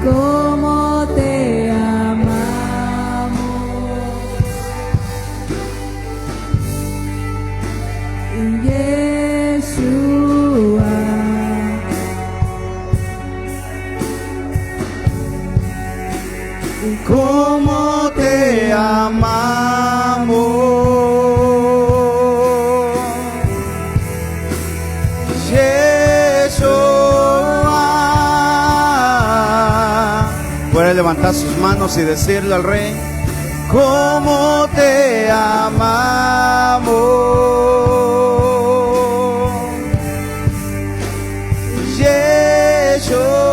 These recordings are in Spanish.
cómo te amamos. Yeshua, cómo te amamos. Yeshua. Puede levantar sus manos y decirle al Rey, cómo te amamos. Yeshua,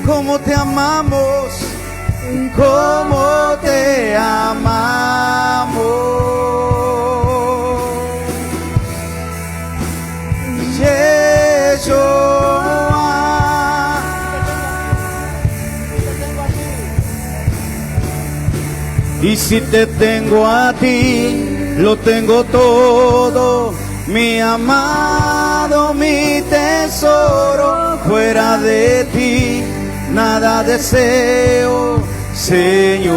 cómo te amamos, cómo te amamos. Yeshua, y si te tengo a ti, lo tengo todo, mi amado, mi tesoro. Fuera de ti nada deseo, Señor.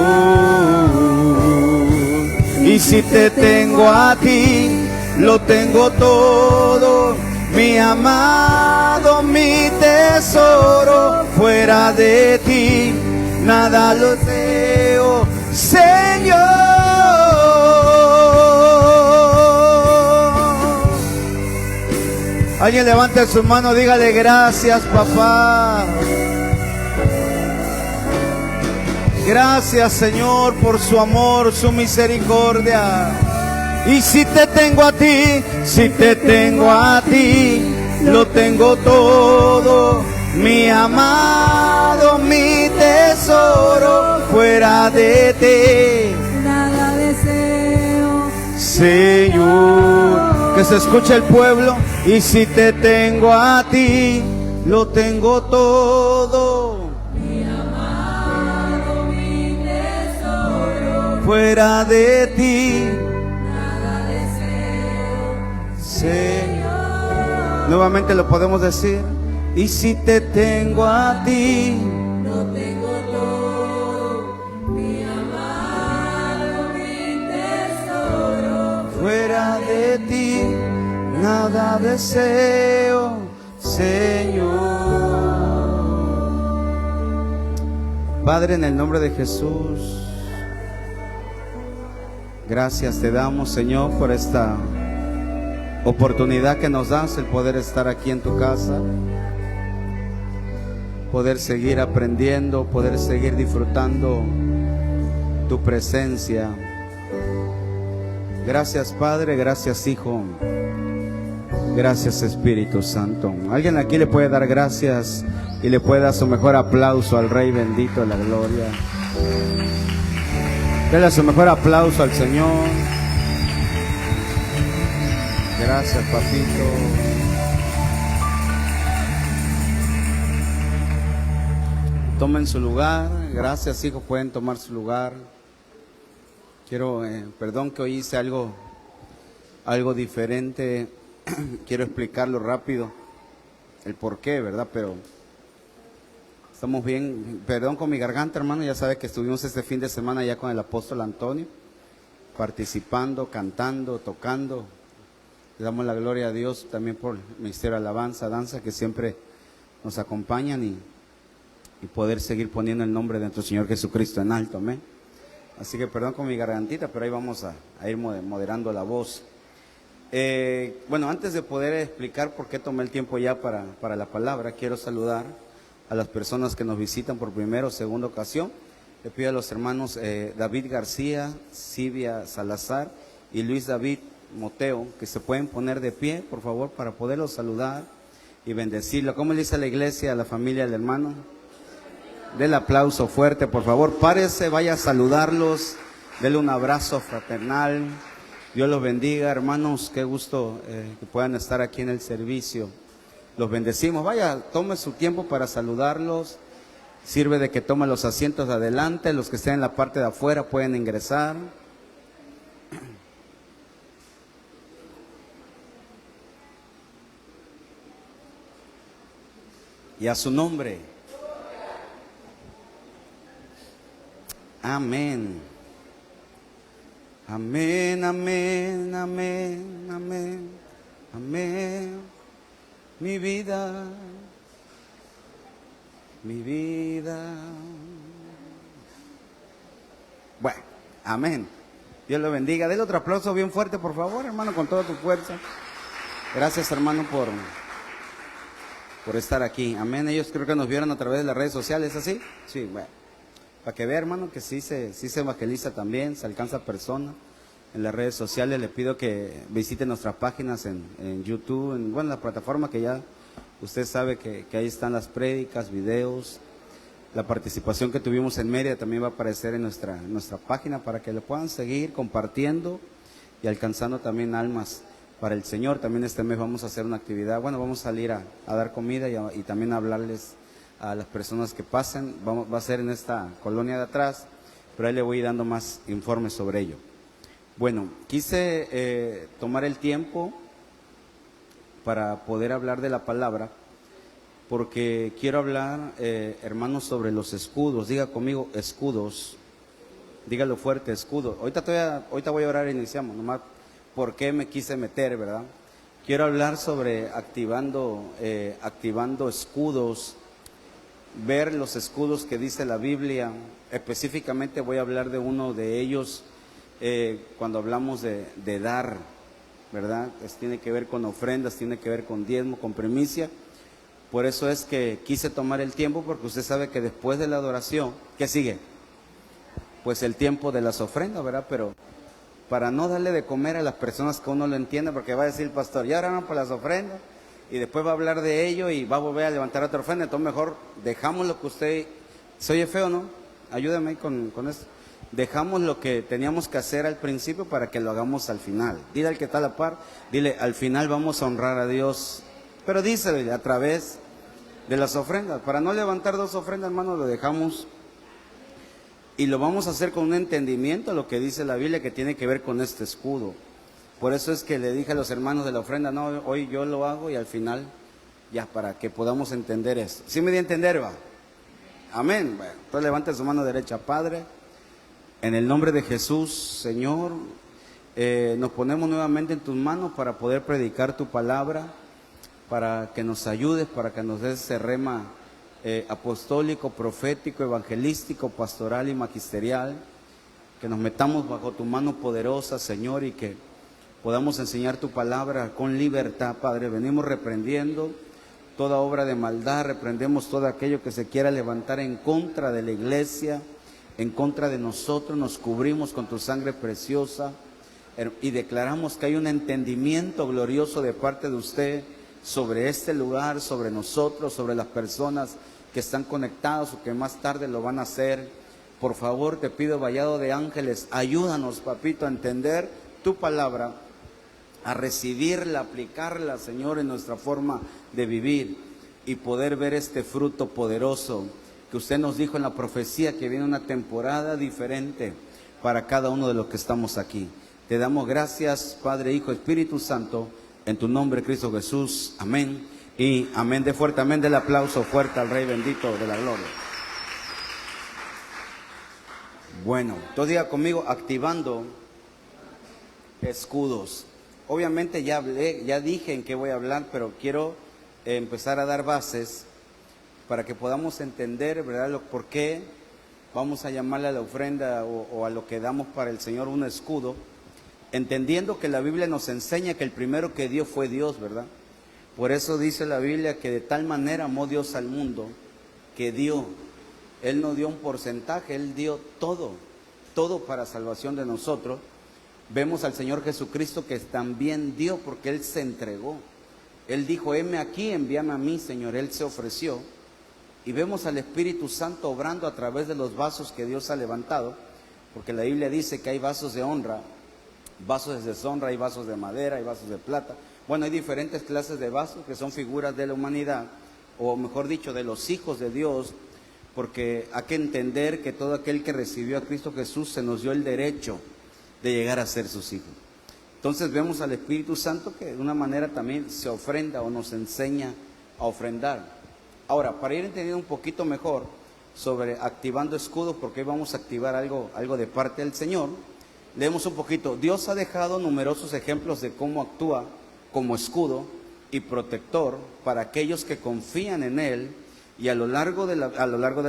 Y si te tengo a ti, lo tengo todo, mi amado, mi tesoro. Fuera de ti nada lo deseo, Señor. Alguien levante su mano, dígale gracias, papá. Gracias, Señor, por su amor, su misericordia. Y si te tengo a ti, si te tengo a ti, lo tengo todo, mi amado, mi tesoro. Fuera de ti nada deseo, Señor. Que se escuche el pueblo. Y si te tengo a ti, lo tengo todo, mi amado, mi tesoro. fuera de ti Nada deseo, Señor. Nuevamente lo podemos decir. Y si te tengo a ti, lo tengo todo, mi amado, mi tesoro. fuera de ti nada deseo, Señor. Padre, en el nombre de Jesús, gracias te damos, Señor, por esta oportunidad que nos das, el poder estar aquí en tu casa, poder seguir aprendiendo, poder seguir disfrutando tu presencia. Gracias, Padre, gracias, Hijo, gracias, Espíritu Santo. Alguien aquí le puede dar gracias y le puede dar su mejor aplauso al Rey bendito de la gloria. Dele su mejor aplauso al Señor. Gracias, papito. Tomen su lugar. Gracias, hijo, pueden tomar su lugar. Quiero, perdón que hoy hice algo diferente. Quiero explicarlo rápido, el por qué, ¿verdad? Pero estamos bien. Perdón con mi garganta, hermano. Ya sabe que estuvimos este fin de semana ya con el apóstol Antonio, participando, cantando, tocando. Le damos la gloria a Dios también por el ministerio de alabanza, danza, que siempre nos acompañan y poder seguir poniendo el nombre de nuestro Señor Jesucristo en alto, amén. Así que perdón con mi gargantita, pero ahí vamos a ir moderando la voz. Bueno, antes de poder explicar por qué tomé el tiempo ya para la palabra, quiero saludar a las personas que nos visitan por primera o segunda ocasión. Le pido a los hermanos David García, Silvia Salazar y Luis David Moteo, que se pueden poner de pie, por favor, para poderlos saludar y bendecirlo. ¿Cómo le dice a la iglesia, a la familia del hermano? Denle aplauso fuerte, por favor. Párese, vaya a saludarlos, denle un abrazo fraternal. Dios los bendiga, hermanos. Qué gusto que puedan estar aquí en el servicio. Los bendecimos. Vaya, tome su tiempo para saludarlos. Sirve de que tome los asientos de adelante. Los que estén en la parte de afuera pueden ingresar. y a su nombre. Amén. Amén, amén, amén, amén, amén. Mi vida, mi vida. Bueno, amén. Dios lo bendiga. Dele otro aplauso bien fuerte, por favor, hermano, con toda tu fuerza. Gracias, hermano, por estar aquí. Amén. Ellos creo que nos vieron a través de las redes sociales, ¿así? Sí, bueno. Para que vea, hermano, que sí se evangeliza también, se alcanza persona. En las redes sociales le pido que visite nuestras páginas en YouTube, en la plataforma que ya usted sabe que ahí están las prédicas, videos. La participación que tuvimos en Mérida también va a aparecer en nuestra página para que lo puedan seguir compartiendo y alcanzando también almas para el Señor. También este mes vamos a hacer una actividad, vamos a salir a dar comida y también a hablarles a las personas que pasen. Va a ser en esta colonia de atrás, pero ahí le voy dando más informes sobre ello. Bueno, quise tomar el tiempo para poder hablar de la palabra, porque quiero hablar, hermanos, sobre los escudos. Diga conmigo, escudos. Dígalo fuerte, escudos. Ahorita voy a orar e iniciamos, nomás por qué me quise meter, ¿verdad? Quiero hablar sobre activando escudos, ver los escudos que dice la Biblia. Específicamente voy a hablar de uno de ellos cuando hablamos de dar, ¿verdad? Tiene que ver con ofrendas, tiene que ver con diezmo, con primicia. Por eso es que quise tomar el tiempo, porque usted sabe que después de la adoración, ¿qué sigue? Pues el tiempo de las ofrendas, ¿verdad? Pero para no darle de comer a las personas que uno lo entienda, porque va a decir el pastor, ya oraron por las ofrendas, y después va a hablar de ello y va a volver a levantar otra ofrenda. Entonces mejor dejamos lo que usted, se oye feo, ¿no? Ayúdame ahí con esto. Dejamos lo que teníamos que hacer al principio para que lo hagamos al final. Dile al que está a la par, dile, al final vamos a honrar a Dios. Pero dísele a través de las ofrendas. Para no levantar dos ofrendas, hermano, lo dejamos y lo vamos a hacer con un entendimiento, lo que dice la Biblia, que tiene que ver con este escudo. Por eso es que le dije a los hermanos de la ofrenda, no, hoy yo lo hago y al final, ya para que podamos entender esto. ¿Sí me di a entender, va? Amén. Bueno, entonces levante su mano derecha. Padre, en el nombre de Jesús, Señor, nos ponemos nuevamente en tus manos para poder predicar tu palabra, para que nos ayudes, para que nos des ese rema apostólico, profético, evangelístico, pastoral y magisterial, que nos metamos bajo tu mano poderosa, Señor, y que podamos enseñar tu palabra con libertad, Padre. Venimos reprendiendo toda obra de maldad, reprendemos todo aquello que se quiera levantar en contra de la iglesia, en contra de nosotros. Nos cubrimos con tu sangre preciosa y declaramos que hay un entendimiento glorioso de parte de usted sobre este lugar, sobre nosotros, sobre las personas que están conectados o que más tarde lo van a hacer. Por favor, te pido, vallado de ángeles, ayúdanos, papito, a entender tu palabra, a recibirla, aplicarla, Señor, en nuestra forma de vivir y poder ver este fruto poderoso que usted nos dijo en la profecía, que viene una temporada diferente para cada uno de los que estamos aquí. Te damos gracias, Padre, Hijo, Espíritu Santo, en tu nombre, Cristo Jesús. Amén y amén. De fuerte, amén, del aplauso fuerte al Rey bendito de la gloria. Bueno, entonces diga conmigo, activando escudos. Obviamente ya hablé, ya dije en qué voy a hablar, pero quiero empezar a dar bases para que podamos entender, ¿verdad?, por qué vamos a llamarle a la ofrenda o a lo que damos para el Señor un escudo, entendiendo que la Biblia nos enseña que el primero que dio fue Dios, ¿verdad? Por eso dice la Biblia que de tal manera amó Dios al mundo que dio. Él no dio un porcentaje, Él dio todo para salvación de nosotros. Vemos al Señor Jesucristo que también dio, porque Él se entregó. Él dijo, heme aquí, envíame a mí, Señor. Él se ofreció. Y vemos al Espíritu Santo obrando a través de los vasos que Dios ha levantado, porque la Biblia dice que hay vasos de honra, vasos de deshonra, hay vasos de madera, hay vasos de plata. Bueno, hay diferentes clases de vasos que son figuras de la humanidad, o mejor dicho, de los hijos de Dios, porque hay que entender que todo aquel que recibió a Cristo Jesús se nos dio el derecho de llegar a ser sus hijos. Entonces vemos al Espíritu Santo que de una manera también se ofrenda o nos enseña a ofrendar. Ahora, para ir entendiendo un poquito mejor sobre activando escudos, porque hoy vamos a activar algo de parte del Señor, leemos un poquito. Dios ha dejado numerosos ejemplos de cómo actúa como escudo y protector para aquellos que confían en Él y a lo largo de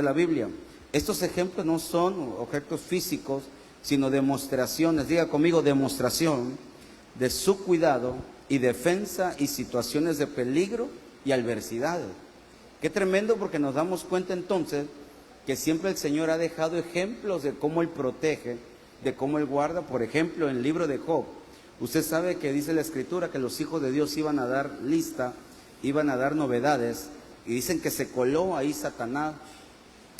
la Biblia. Estos ejemplos no son objetos físicos, sino demostraciones, diga conmigo, demostración de su cuidado y defensa y situaciones de peligro y adversidades. Qué tremendo, porque nos damos cuenta entonces que siempre el Señor ha dejado ejemplos de cómo Él protege, de cómo Él guarda. Por ejemplo, en el libro de Job, usted sabe que dice la Escritura que los hijos de Dios iban a dar lista, iban a dar novedades, y dicen que se coló ahí Satanás,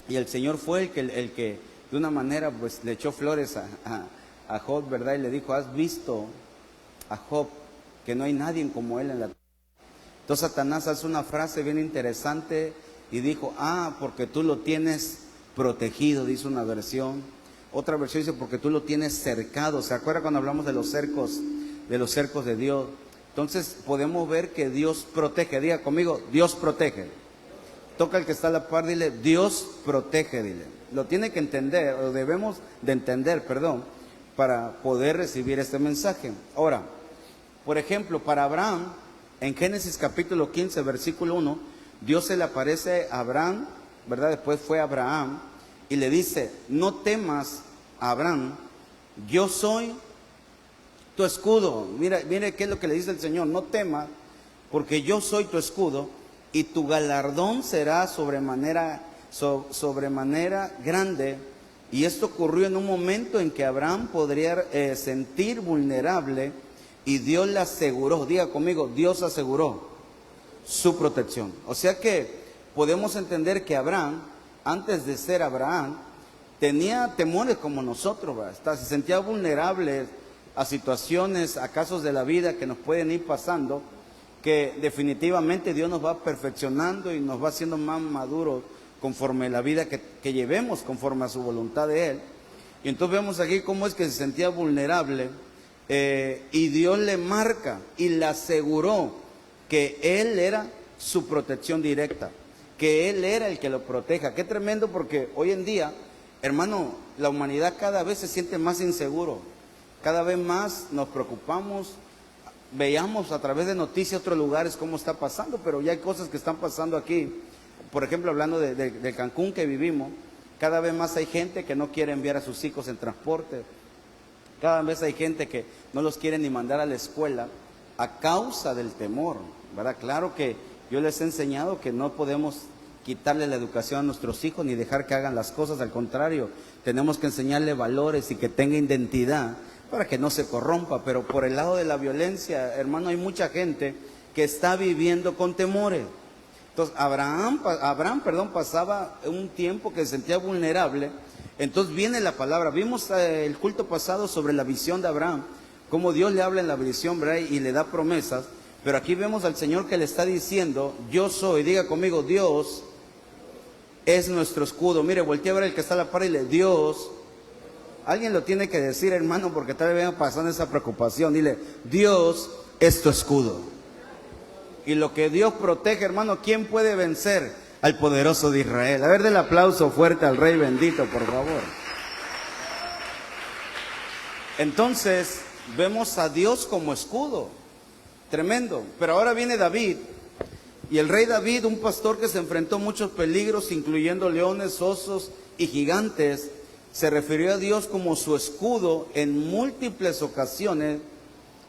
y el Señor fue el que de una manera pues le echó flores a Job, ¿verdad? Y le dijo: ¿has visto a Job, que no hay nadie como él en la tierra? Entonces Satanás hace una frase bien interesante y dijo: porque tú lo tienes protegido, dice una versión. Otra versión dice: porque tú lo tienes cercado. ¿Se acuerda cuando hablamos de los cercos de Dios? Entonces podemos ver que Dios protege. Diga conmigo: Dios protege. Toca al que está a la par, dile: Dios protege, dile. Lo tiene que entender, o debemos de entender, perdón, para poder recibir este mensaje. Ahora, por ejemplo, para Abraham, en Génesis capítulo 15, versículo 1, Dios se le aparece a Abraham, ¿verdad? Después fue a Abraham y le dice: no temas, Abraham, yo soy tu escudo. Mire qué es lo que le dice el Señor: no temas, porque yo soy tu escudo, y tu galardón será sobremanera grande. Y esto ocurrió en un momento en que Abraham podría sentir vulnerable, y Dios le aseguró. Diga conmigo: Dios aseguró su protección. O sea que podemos entender que Abraham, antes de ser Abraham, tenía temores como nosotros, ¿verdad? Se sentía vulnerable a situaciones, a casos de la vida que nos pueden ir pasando, que definitivamente Dios nos va perfeccionando y nos va haciendo más maduros conforme la vida que llevemos, conforme a su voluntad de Él. Y entonces vemos aquí cómo es que se sentía vulnerable, y Dios le marca y le aseguró que Él era su protección directa, que Él era el que lo proteja. Qué tremendo, porque hoy en día, hermano, la humanidad cada vez se siente más inseguro, cada vez más nos preocupamos. Veíamos a través de noticias otros lugares cómo está pasando, pero ya hay cosas que están pasando aquí. Por ejemplo, hablando de Cancún que vivimos, cada vez más hay gente que no quiere enviar a sus hijos en transporte. Cada vez hay gente que no los quiere ni mandar a la escuela a causa del temor, ¿verdad? Claro que yo les he enseñado que no podemos quitarle la educación a nuestros hijos ni dejar que hagan las cosas. Al contrario, tenemos que enseñarle valores y que tenga identidad para que no se corrompa. Pero por el lado de la violencia, hermano, hay mucha gente que está viviendo con temores. Entonces Abraham, pasaba un tiempo que se sentía vulnerable. Entonces viene la palabra. Vimos el culto pasado sobre la visión de Abraham, cómo Dios le habla en la visión, ¿verdad? Y le da promesas. Pero aquí vemos al Señor que le está diciendo: yo soy. Diga conmigo: Dios es nuestro escudo. Mire, voltea a ver el que está a la par y dile: Dios. Alguien lo tiene que decir, hermano, porque tal vez venga pasando esa preocupación. Dile: Dios es tu escudo. Y lo que Dios protege, hermano, ¿quién puede vencer al poderoso de Israel? A ver, del aplauso fuerte al Rey bendito, por favor. Entonces, vemos a Dios como escudo. Tremendo. Pero ahora viene David. Y el rey David, un pastor que se enfrentó a muchos peligros, incluyendo leones, osos y gigantes, se refirió a Dios como su escudo en múltiples ocasiones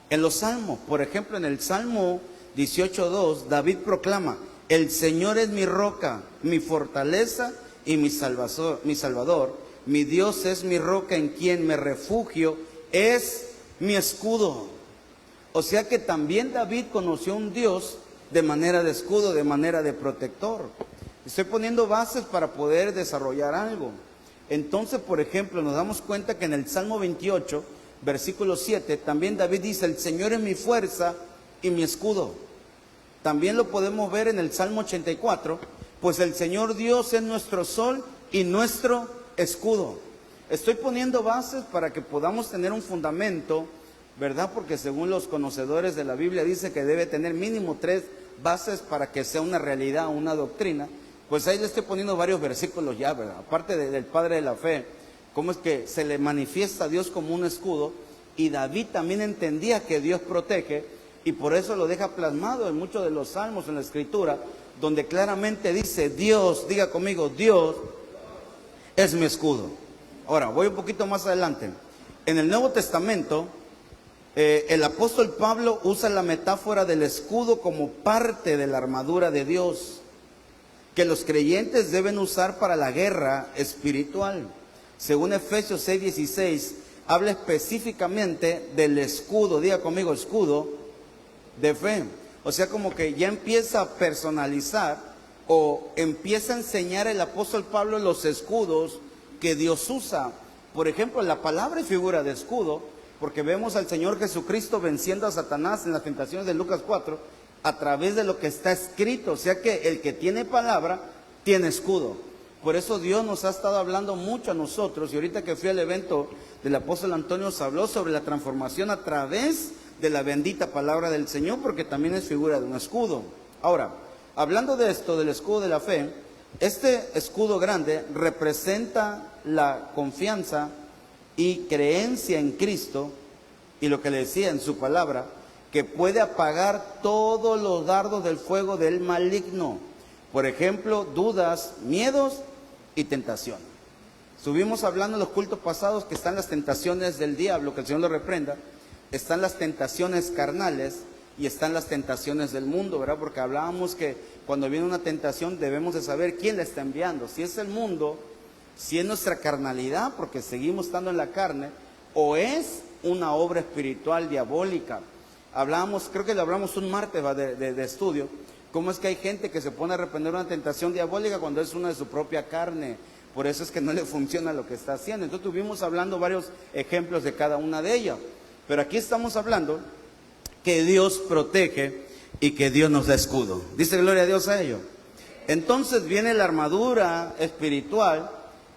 en los salmos. Por ejemplo, en el Salmo 18:2, David proclama: el Señor es mi roca, mi fortaleza y mi salvador. Mi Dios es mi roca en quien me refugio, es mi escudo. O sea que también David conoció un Dios de manera de escudo, de manera de protector. Estoy poniendo bases para poder desarrollar algo. Entonces, por ejemplo, nos damos cuenta que en el Salmo 28, versículo 7, también David dice: el Señor es mi fuerza y mi escudo. También lo podemos ver en el Salmo 84, pues el Señor Dios es nuestro sol y nuestro escudo. Estoy poniendo bases para que podamos tener un fundamento, ¿verdad? Porque según los conocedores de la Biblia dice que debe tener mínimo 3 bases para que sea una realidad, una doctrina. Pues ahí le estoy poniendo varios versículos ya, ¿verdad? Aparte del Padre de la Fe, cómo es que se le manifiesta a Dios como un escudo, y David también entendía que Dios protege, y por eso lo deja plasmado en muchos de los salmos en la Escritura, donde claramente dice, Dios, diga conmigo, Dios es mi escudo. Ahora, voy un poquito más adelante. En el Nuevo Testamento, el apóstol Pablo usa la metáfora del escudo como parte de la armadura de Dios, que los creyentes deben usar para la guerra espiritual. Según Efesios 6:16, habla específicamente del escudo, diga conmigo, escudo de fe. O sea, como que ya empieza a personalizar o empieza a enseñar el apóstol Pablo los escudos que Dios usa. Por ejemplo, la palabra y figura de escudo, porque vemos al Señor Jesucristo venciendo a Satanás en las tentaciones de Lucas 4, a través de lo que está escrito. O sea que el que tiene palabra, tiene escudo. Por eso Dios nos ha estado hablando mucho a nosotros, y ahorita que fui al evento del apóstol Antonio, nos habló sobre la transformación a través de la bendita palabra del Señor, porque también es figura de un escudo. Ahora, hablando de esto, del escudo de la fe, este escudo grande representa la confianza y creencia en Cristo, y lo que le decía en su palabra, que puede apagar todos los dardos del fuego del maligno. Por ejemplo, dudas, miedos y tentaciones. Estuvimos hablando en los cultos pasados que están las tentaciones del diablo, que el Señor lo reprenda, están las tentaciones carnales y están las tentaciones del mundo, ¿verdad? Porque hablábamos que cuando viene una tentación debemos de saber quién la está enviando, si es el mundo, si es nuestra carnalidad, porque seguimos estando en la carne, o es una obra espiritual diabólica. Hablábamos, creo que le hablamos un martes de estudio, cómo es que hay gente que se pone a reprender una tentación diabólica cuando es una de su propia carne. Por eso es que no le funciona lo que está haciendo. Entonces estuvimos hablando varios ejemplos de cada una de ellas. Pero aquí estamos hablando que Dios protege y que Dios nos da escudo. Dice gloria a Dios a ello. Entonces viene la armadura espiritual.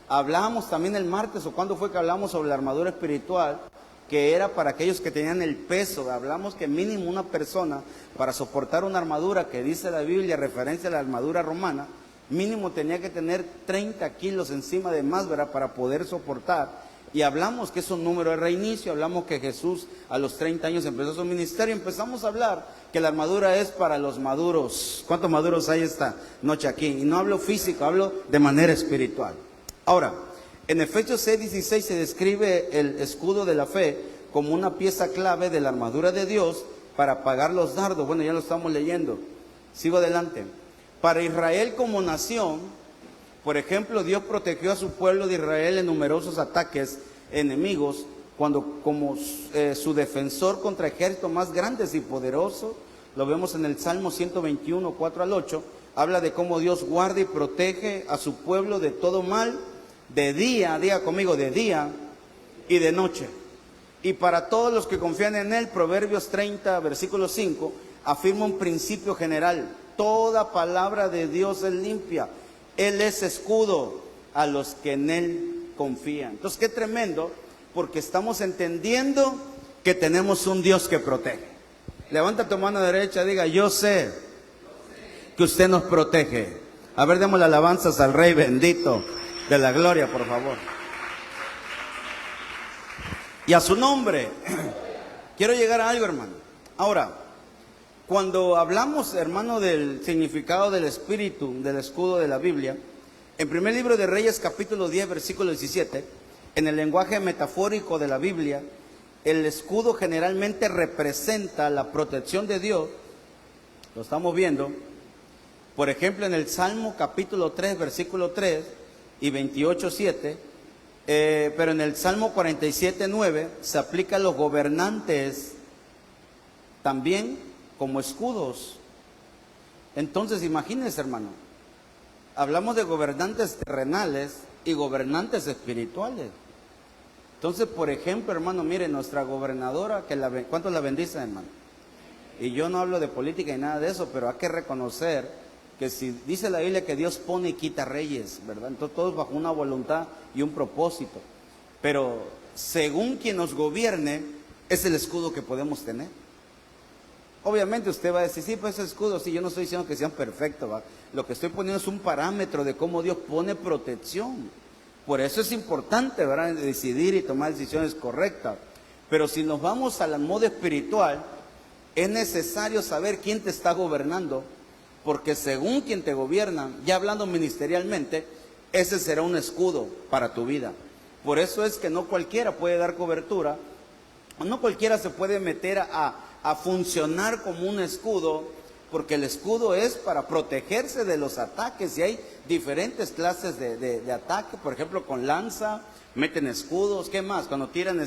Hablábamos también el martes, o cuando fue que hablamos sobre la armadura espiritual, que era para aquellos que tenían el peso. Hablamos que mínimo una persona, para soportar una armadura que dice la Biblia, referencia a la armadura romana, mínimo tenía que tener 30 kilos encima de más, ¿verdad?, para poder soportar. Y hablamos que es un número de reinicio. Hablamos que Jesús a los 30 años empezó su ministerio. Empezamos a hablar que la armadura es para los maduros. ¿Cuántos maduros hay esta noche aquí? Y no hablo físico, hablo de manera espiritual. Ahora, en Efesios 6:16 se describe el escudo de la fe como una pieza clave de la armadura de Dios para apagar los dardos. Bueno, ya lo estamos leyendo. Sigo adelante. Para Israel como nación, por ejemplo, Dios protegió a su pueblo de Israel en numerosos ataques enemigos, cuando como su defensor contra ejércitos más grandes y poderosos. Lo vemos en el Salmo 121, 4 al 8. Habla de cómo Dios guarda y protege a su pueblo de todo mal, de día, diga conmigo, de día y de noche. Y para todos los que confían en Él, Proverbios 30, versículo 5, afirma un principio general. Toda palabra de Dios es limpia. Él es escudo a los que en Él confían. Entonces, qué tremendo, porque estamos entendiendo que tenemos un Dios que protege. Levanta tu mano derecha, diga, yo sé que usted nos protege. A ver, demos las alabanzas al Rey bendito de la gloria, por favor. Y a su nombre. Quiero llegar a algo, hermano. Ahora, cuando hablamos, hermano, del significado del espíritu, del escudo de la Biblia, en primer libro de Reyes, capítulo 10, versículo 17, en el lenguaje metafórico de la Biblia, el escudo generalmente representa la protección de Dios. Lo estamos viendo. Por ejemplo, en el Salmo capítulo 3, versículo 3 y 28, 7, pero en el Salmo 47, 9, se aplica a los gobernantes también como escudos. Entonces, imagínense, hermano, hablamos de gobernantes terrenales y gobernantes espirituales. Entonces, por ejemplo, hermano, mire, nuestra gobernadora, ¿cuántos la bendicen, hermano? Y yo no hablo de política y nada de eso, pero hay que reconocer que si dice la Biblia que Dios pone y quita reyes, ¿verdad? Entonces todos bajo una voluntad y un propósito. Pero según quien nos gobierne, es el escudo que podemos tener. Obviamente usted va a decir, sí, pues escudos, sí, yo no estoy diciendo que sean perfectos, ¿va? Lo que estoy poniendo es un parámetro de cómo Dios pone protección. Por eso es importante, ¿verdad?, decidir y tomar decisiones correctas. Pero si nos vamos al modo espiritual, es necesario saber quién te está gobernando, porque según quien te gobierna, ya hablando ministerialmente, ese será un escudo para tu vida. Por eso es que no cualquiera puede dar cobertura, no cualquiera se puede meter a funcionar como un escudo, porque el escudo es para protegerse de los ataques, y hay diferentes clases de ataque. Por ejemplo, con lanza meten escudos. ¿Qué más? Cuando tiran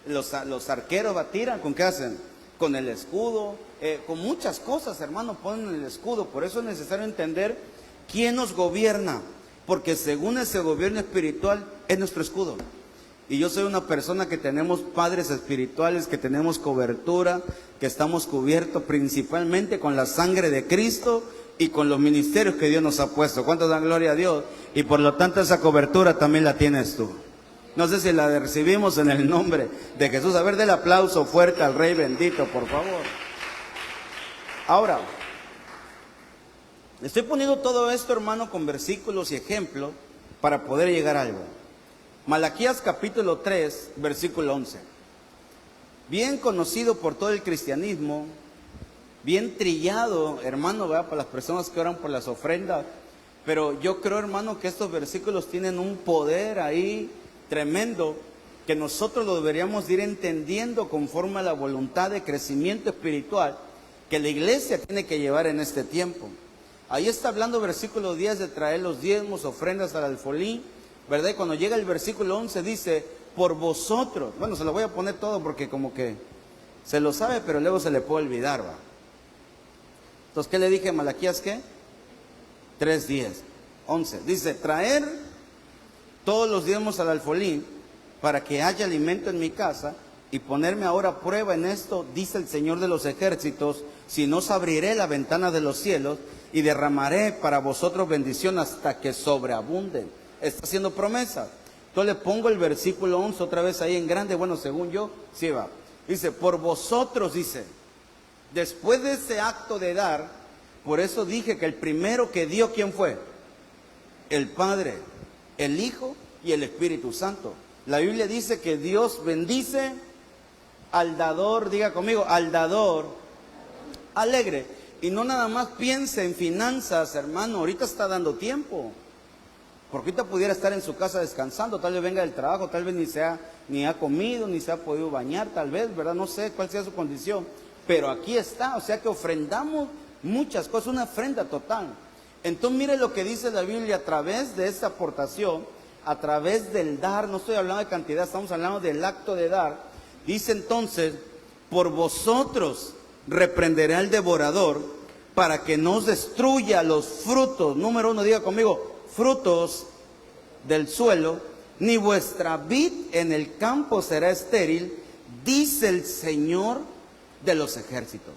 los arqueros tiran, ¿con qué hacen? Con el escudo. Con muchas cosas, hermano, ponen el escudo. Por eso es necesario entender quién nos gobierna, porque según ese gobierno espiritual es nuestro escudo. Y yo soy una persona que tenemos padres espirituales, que tenemos cobertura, que estamos cubiertos principalmente con la sangre de Cristo y con los ministerios que Dios nos ha puesto. ¿Cuántos dan gloria a Dios? Y por lo tanto esa cobertura también la tienes tú. No sé si la recibimos en el nombre de Jesús. A ver, del aplauso fuerte al Rey bendito, por favor. Ahora, estoy poniendo todo esto, hermano, con versículos y ejemplos para poder llegar a algo. Malaquías capítulo 3, versículo 11. Bien conocido por todo el cristianismo, bien trillado, hermano, ¿verdad?, para las personas que oran por las ofrendas. Pero yo creo, hermano, que estos versículos tienen un poder ahí tremendo, que nosotros lo deberíamos ir entendiendo conforme a la voluntad de crecimiento espiritual que la iglesia tiene que llevar en este tiempo. Ahí está hablando versículo 10 de traer los diezmos, ofrendas al alfolí, ¿verdad? Y cuando llega el versículo 11 dice, por vosotros. Bueno, se lo voy a poner todo porque como que se lo sabe, pero luego se le puede olvidar, ¿va? Entonces, ¿qué le dije a Malaquías? ¿Qué? 3:10, 11. Dice, traer todos los diezmos al alfolí para que haya alimento en mi casa, y ponerme ahora a prueba en esto, dice el Señor de los ejércitos, si no os abriré la ventana de los cielos y derramaré para vosotros bendición hasta que sobreabunden. Está haciendo promesas. Entonces le pongo el versículo 11 otra vez ahí en grande. Bueno, según yo, sí va. Dice, por vosotros, dice, después de ese acto de dar, por eso dije que el primero que dio, ¿quién fue? El Padre, el Hijo y el Espíritu Santo. La Biblia dice que Dios bendice al dador, diga conmigo, al dador alegre. Y no nada más piense en finanzas, hermano, ahorita está dando tiempo. Porque ahorita pudiera estar en su casa descansando, tal vez venga del trabajo, tal vez ni ha comido, ni se ha podido bañar, tal vez, ¿verdad? No sé cuál sea su condición, pero aquí está, o sea que ofrendamos muchas cosas, una ofrenda total. Entonces mire lo que dice la Biblia a través de esta aportación, a través del dar. No estoy hablando de cantidad, estamos hablando del acto de dar. Dice entonces, por vosotros reprenderé al devorador para que no os destruya los frutos. Número 1, diga conmigo, frutos del suelo, ni vuestra vid en el campo será estéril, dice el Señor de los ejércitos.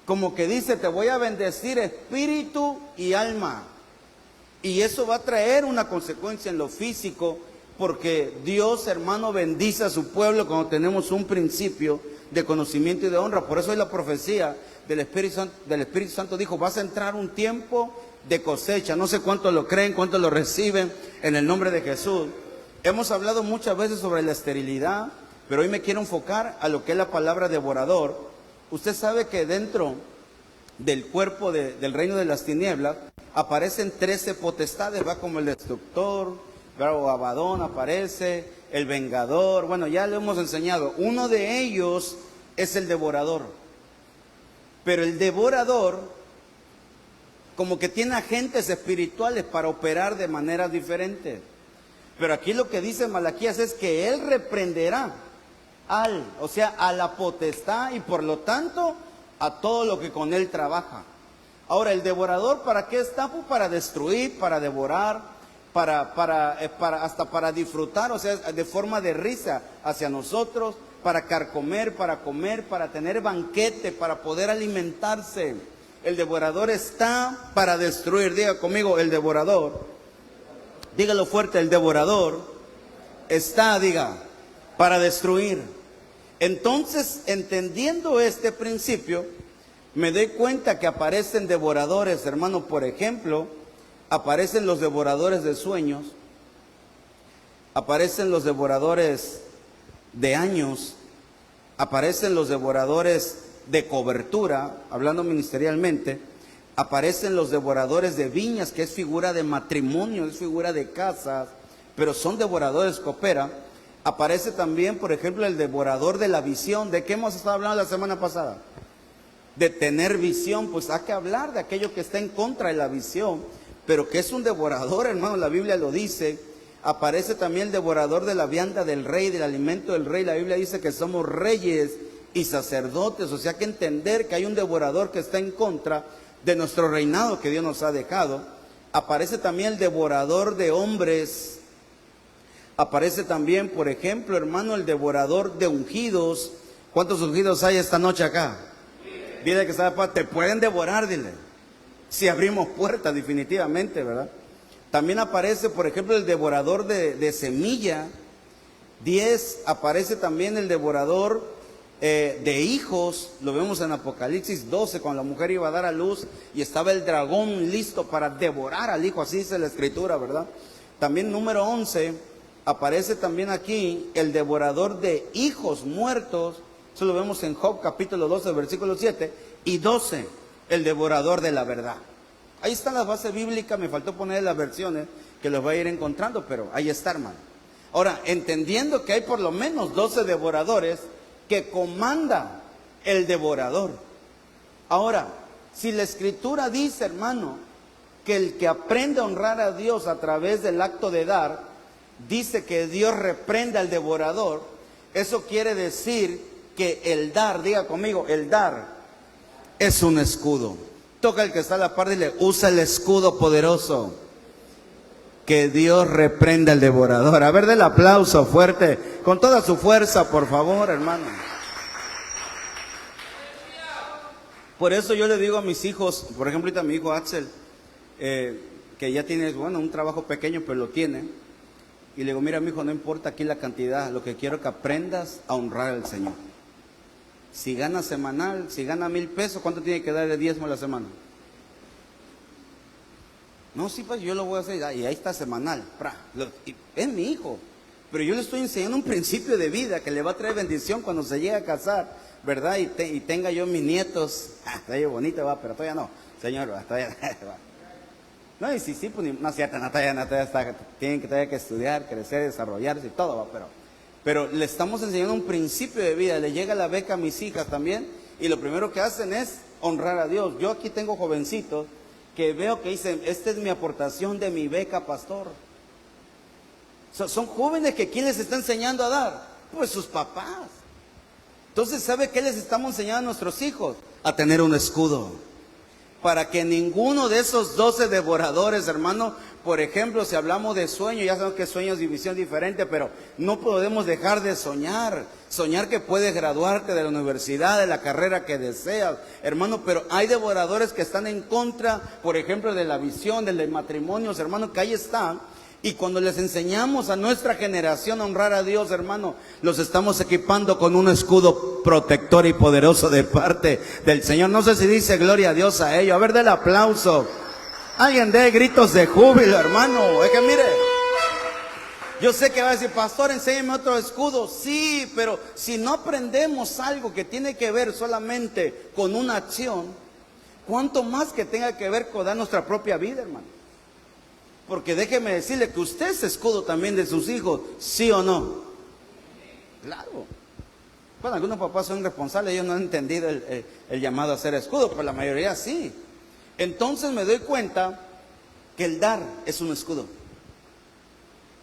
Como que dice, te voy a bendecir espíritu y alma. Y eso va a traer una consecuencia en lo físico, porque Dios, hermano, bendice a su pueblo cuando tenemos un principio de conocimiento y de honra. Por eso es la profecía del Espíritu Santo dijo, vas a entrar un tiempo de cosecha. No sé cuántos lo creen, cuántos lo reciben en el nombre de Jesús. Hemos hablado muchas veces sobre la esterilidad, pero hoy me quiero enfocar a lo que es la palabra devorador. Usted sabe que dentro del cuerpo del reino de las tinieblas aparecen 13 potestades, va, como el destructor, o Abadón aparece, el vengador. Bueno, ya lo hemos enseñado. Uno de ellos es el devorador. Pero el devorador como que tiene agentes espirituales para operar de maneras diferentes. Pero aquí lo que dice Malaquías es que él reprenderá o sea, a la potestad, y por lo tanto a todo lo que con él trabaja. Ahora, el devorador, ¿para qué está? Pues para destruir, para devorar, hasta para disfrutar, o sea, de forma de risa hacia nosotros, para carcomer, para comer, para tener banquete, para poder alimentarse. El devorador está para destruir. Diga conmigo, el devorador. Dígalo fuerte, el devorador está, diga, para destruir. Entonces, entendiendo este principio, me doy cuenta que aparecen devoradores, hermano. Por ejemplo, aparecen los devoradores de sueños, aparecen los devoradores de años, aparecen los devoradores de cobertura, hablando ministerialmente, aparecen los devoradores de viñas, que es figura de matrimonio, es figura de casas, pero son devoradores que operan. Aparece también, por ejemplo, el devorador de la visión. ¿De qué hemos estado hablando la semana pasada? De tener visión. Pues hay que hablar de aquello que está en contra de la visión, pero que es un devorador, hermano, la Biblia lo dice. Aparece también el devorador de la vianda del rey, del alimento del rey. La Biblia dice que somos reyes y sacerdotes, o sea, hay que entender que hay un devorador que está en contra de nuestro reinado que Dios nos ha dejado. Aparece también el devorador de hombres. Aparece también, por ejemplo, hermano, el devorador de ungidos. ¿Cuántos ungidos hay esta noche acá? Dile que sabe, te pueden devorar, dile. Si abrimos puertas, definitivamente, ¿verdad? También aparece, por ejemplo, el devorador de semilla. 10, aparece también el devorador de hijos. Lo vemos en Apocalipsis 12, cuando la mujer iba a dar a luz y estaba el dragón listo para devorar al hijo, así dice la escritura, ¿verdad? También número 11, aparece también aquí el devorador de hijos muertos. Eso lo vemos en Job capítulo 12, versículo 7 y 12, el devorador de la verdad. Ahí está la base bíblica, me faltó poner las versiones que los voy a ir encontrando, pero ahí está, hermano. Ahora, entendiendo que hay por lo menos 12 devoradores que comanda el devorador. Ahora, si la escritura dice, hermano, que el que aprende a honrar a Dios a través del acto de dar, dice que Dios reprende al devorador, eso quiere decir que el dar, diga conmigo, el dar es un escudo. Toca el que está a la par y le usa el escudo poderoso. Que Dios reprenda al devorador. A ver, del aplauso fuerte, con toda su fuerza, por favor, hermano. Por eso yo le digo a mis hijos, por ejemplo, ahorita a mi hijo Axel, que ya tiene, bueno, un trabajo pequeño, pero lo tiene. Y le digo, mira, mi hijo, no importa aquí la cantidad, lo que quiero es que aprendas a honrar al Señor. Si gana semanal, si gana 1,000 pesos, ¿cuánto tiene que dar de diezmo a la semana? No, sí, pues yo lo voy a hacer, y ahí está semanal. Es mi hijo, pero yo le estoy enseñando un principio de vida que le va a traer bendición cuando se llegue a casar, ¿verdad? Y tenga yo mis nietos. Está yo bonito, va, pero todavía no, Señor, va, todavía va. No, y sí, pues no es cierto, Natalia está, tienen que todavía que estudiar, crecer, desarrollarse y todo, va, pero le estamos enseñando un principio de vida. Le llega la beca a mis hijas también, y lo primero que hacen es honrar a Dios. Yo aquí tengo jovencitos que veo que dicen, esta es mi aportación de mi beca, pastor. Son jóvenes que ¿quién les está enseñando a dar? Pues sus papás. Entonces, ¿sabe qué les estamos enseñando a nuestros hijos? A tener un escudo. Para que ninguno de esos 12 devoradores, hermano, por ejemplo, si hablamos de sueño, ya sabemos que sueño es división diferente, pero no podemos dejar de soñar. Soñar que puedes graduarte de la universidad, de la carrera que deseas, hermano, pero hay devoradores que están en contra, por ejemplo, de la visión, del matrimonio, hermano, que ahí están. Y cuando les enseñamos a nuestra generación a honrar a Dios, hermano, los estamos equipando con un escudo protector y poderoso de parte del Señor. No sé si dice gloria a Dios a ello. A ver, del aplauso. Alguien dé gritos de júbilo, hermano. Es que mire, yo sé que va a decir, pastor, enséñeme otro escudo. Sí, pero si no aprendemos algo que tiene que ver solamente con una acción, ¿cuánto más que tenga que ver con dar nuestra propia vida, hermano? Porque déjeme decirle que usted es escudo también de sus hijos, ¿sí o no? Claro. Bueno, algunos papás son responsables, ellos no han entendido el llamado a ser escudo, pero la mayoría sí. Entonces me doy cuenta que el dar es un escudo.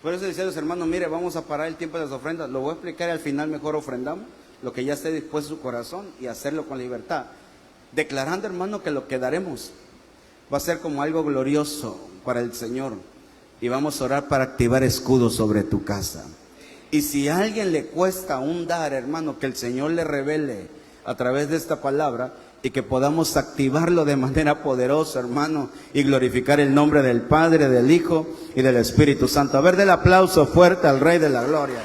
Por eso decía a los hermanos, mire, vamos a parar el tiempo de las ofrendas, lo voy a explicar y al final mejor ofrendamos lo que ya esté dispuesto en su corazón y hacerlo con libertad. Declarando, hermano, que lo que daremos va a ser como algo glorioso para el Señor. Y vamos a orar para activar escudos sobre tu casa. Y si a alguien le cuesta un dar, hermano, que el Señor le revele a través de esta palabra y que podamos activarlo de manera poderosa, hermano, y glorificar el nombre del Padre, del Hijo y del Espíritu Santo. A ver, del aplauso fuerte al Rey de la Gloria.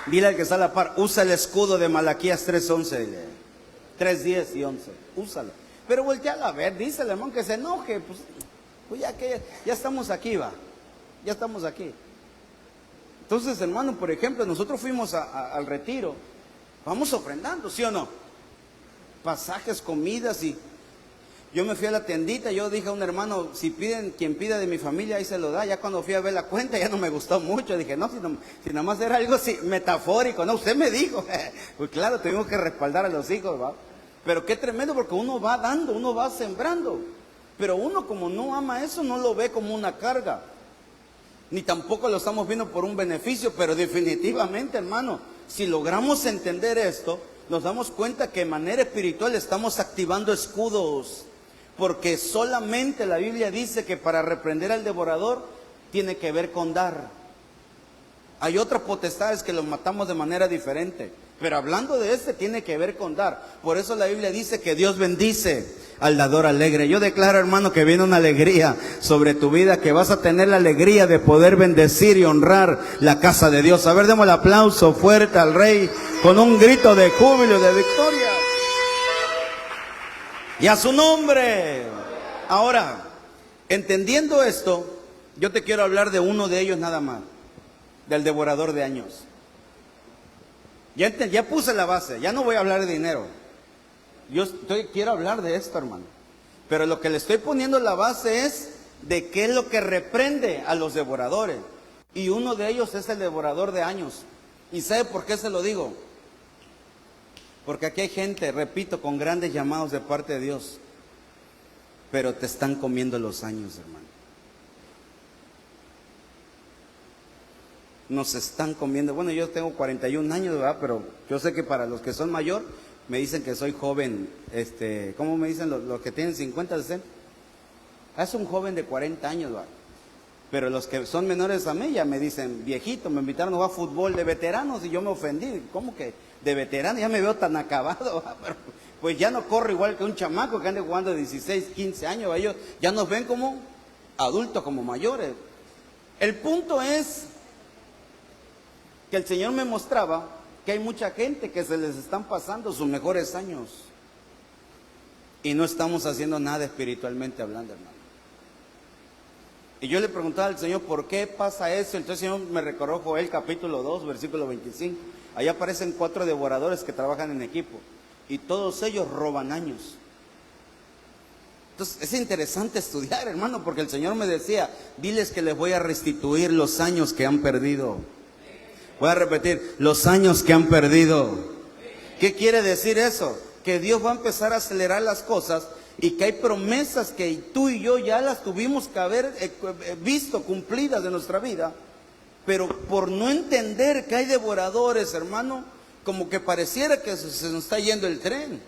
Dile al que está a la par, usa el escudo de Malaquías 3:11, dile. 3:10 y 11, úsalo. Pero volteala a ver, dísele, hermano, que se enoje, pues ya que ya estamos aquí, va, ya estamos aquí. Entonces, hermano, por ejemplo, nosotros fuimos al retiro, vamos ofrendando, ¿sí o no? Pasajes, comidas, y yo me fui a la tiendita, yo dije a un hermano, si piden, quien pida de mi familia, ahí se lo da. Ya cuando fui a ver la cuenta, ya no me gustó mucho, dije, no, si nada más era algo así, metafórico, no, usted me dijo, pues claro, tuvimos que respaldar a los hijos, ¿va? Pero qué tremendo, porque uno va dando, uno va sembrando, pero uno como no ama eso, no lo ve como una carga, ni tampoco lo estamos viendo por un beneficio, pero definitivamente, hermano, si logramos entender esto, nos damos cuenta que de manera espiritual estamos activando escudos, porque solamente la Biblia dice que para reprender al devorador tiene que ver con dar. Hay otras potestades que los matamos de manera diferente, pero hablando de este tiene que ver con dar. Por eso la Biblia dice que Dios bendice al dador alegre. Yo declaro, hermano, que viene una alegría sobre tu vida, que vas a tener la alegría de poder bendecir y honrar la casa de Dios. A ver, demos el aplauso fuerte al Rey con un grito de júbilo, de victoria. Y a su nombre. Ahora, entendiendo esto, yo te quiero hablar de uno de ellos nada más, del devorador de años. Ya puse la base, ya no voy a hablar de dinero. Quiero hablar de esto, hermano. Pero lo que le estoy poniendo la base es de qué es lo que reprende a los devoradores. Y uno de ellos es el devorador de años. ¿Y sabe por qué se lo digo? Porque aquí hay gente, repito, con grandes llamados de parte de Dios, pero te están comiendo los años, hermano. Nos están comiendo. Bueno, yo tengo 41 años, ¿verdad? Pero yo sé que para los que son mayor, me dicen que soy joven. ¿Cómo me dicen los que tienen 50, 60? Es un joven de 40 años, ¿verdad? Pero los que son menores a mí ya me dicen, viejito, me invitaron a jugar fútbol de veteranos y yo me ofendí. ¿Cómo que de veterano? Ya me veo tan acabado, ¿verdad? Pero pues ya no corro igual que un chamaco que ande jugando de 16, 15 años, ¿verdad? Ellos ya nos ven como adultos, como mayores. El punto es que el Señor me mostraba que hay mucha gente que se les están pasando sus mejores años y no estamos haciendo nada espiritualmente hablando, hermano. Y yo le preguntaba al Señor, ¿por qué pasa eso? Entonces el Señor me recordó Joel capítulo 2, versículo 25. Allá aparecen 4 devoradores que trabajan en equipo y todos ellos roban años. Entonces es interesante estudiar, hermano, porque el Señor me decía, diles que les voy a restituir los años que han perdido. Voy a repetir, los años que han perdido. ¿Qué quiere decir eso? Que Dios va a empezar a acelerar las cosas y que hay promesas que tú y yo ya las tuvimos que haber visto cumplidas en nuestra vida, pero por no entender que hay devoradores, hermano, como que pareciera que se nos está yendo el tren.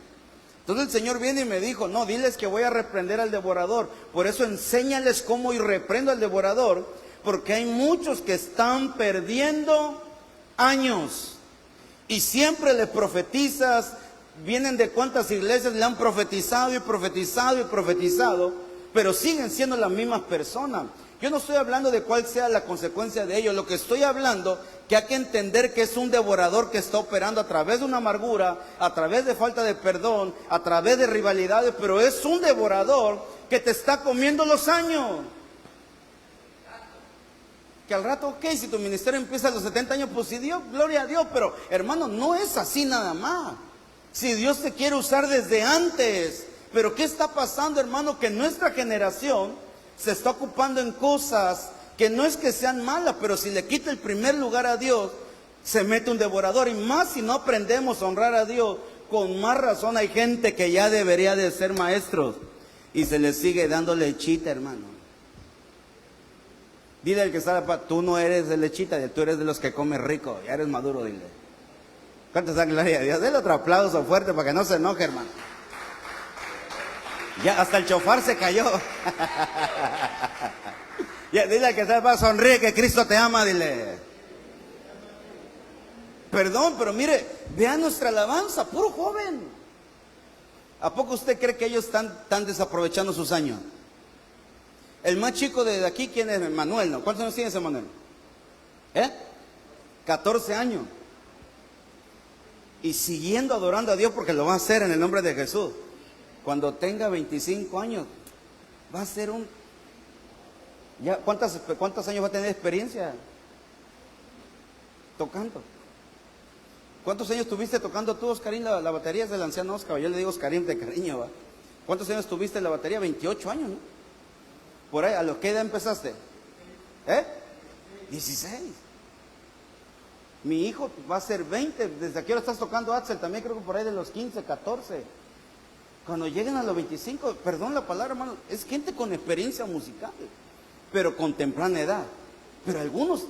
Entonces el Señor viene y me dijo, no, diles que voy a reprender al devorador. Por eso enséñales cómo y reprendo al devorador, porque hay muchos que están perdiendo años y siempre les profetizas. Vienen de cuántas iglesias le han profetizado y profetizado y profetizado, pero siguen siendo las mismas personas. Yo no estoy hablando de cuál sea la consecuencia de ello. Lo que estoy hablando, que hay que entender que es un devorador que está operando a través de una amargura, a través de falta de perdón, a través de rivalidades, pero es un devorador que te está comiendo los años. Que al rato, ok, si tu ministerio empieza a los 70 años, pues si Dios, gloria a Dios, pero hermano, no es así nada más. Si Dios te quiere usar desde antes, pero ¿qué está pasando, hermano? Que nuestra generación se está ocupando en cosas que no es que sean malas, pero si le quita el primer lugar a Dios, se mete un devorador. Y más si no aprendemos a honrar a Dios, con más razón hay gente que ya debería de ser maestros y se les sigue dando lechita, hermano. Dile al que está, tú no eres de lechita, tú eres de los que comes rico, ya eres maduro, dile. ¿Cuántos dan gloria a Dios? Denle otro aplauso fuerte para que no se enoje, hermano. Ya hasta el chofar se cayó. Ya, dile al que está, sonríe que Cristo te ama, dile. Perdón, pero mire, vea nuestra alabanza, puro joven. ¿A poco usted cree que ellos están desaprovechando sus años? El más chico de aquí, ¿quién es? Manuel, ¿no? ¿Cuántos años tiene ese Manuel? 14 años. y siguiendo adorando a Dios, porque lo va a hacer en el nombre de Jesús. Cuando tenga 25 años, va a ser un... ¿Ya cuántos años va a tener experiencia tocando? ¿Cuántos años tuviste tocando tú, Oscarín? La batería es del anciano Oscar. Yo le digo Oscarín de cariño, ¿va? ¿Cuántos años tuviste en la batería? 28 años, ¿no? Por ahí, ¿a los qué edad empezaste? 16. Mi hijo va a ser 20. ¿Desde aquí ahora estás tocando, Axel? También creo que por ahí de los 15, 14. Cuando lleguen a los 25, perdón la palabra, hermano, es gente con experiencia musical, pero con temprana edad. Pero algunos,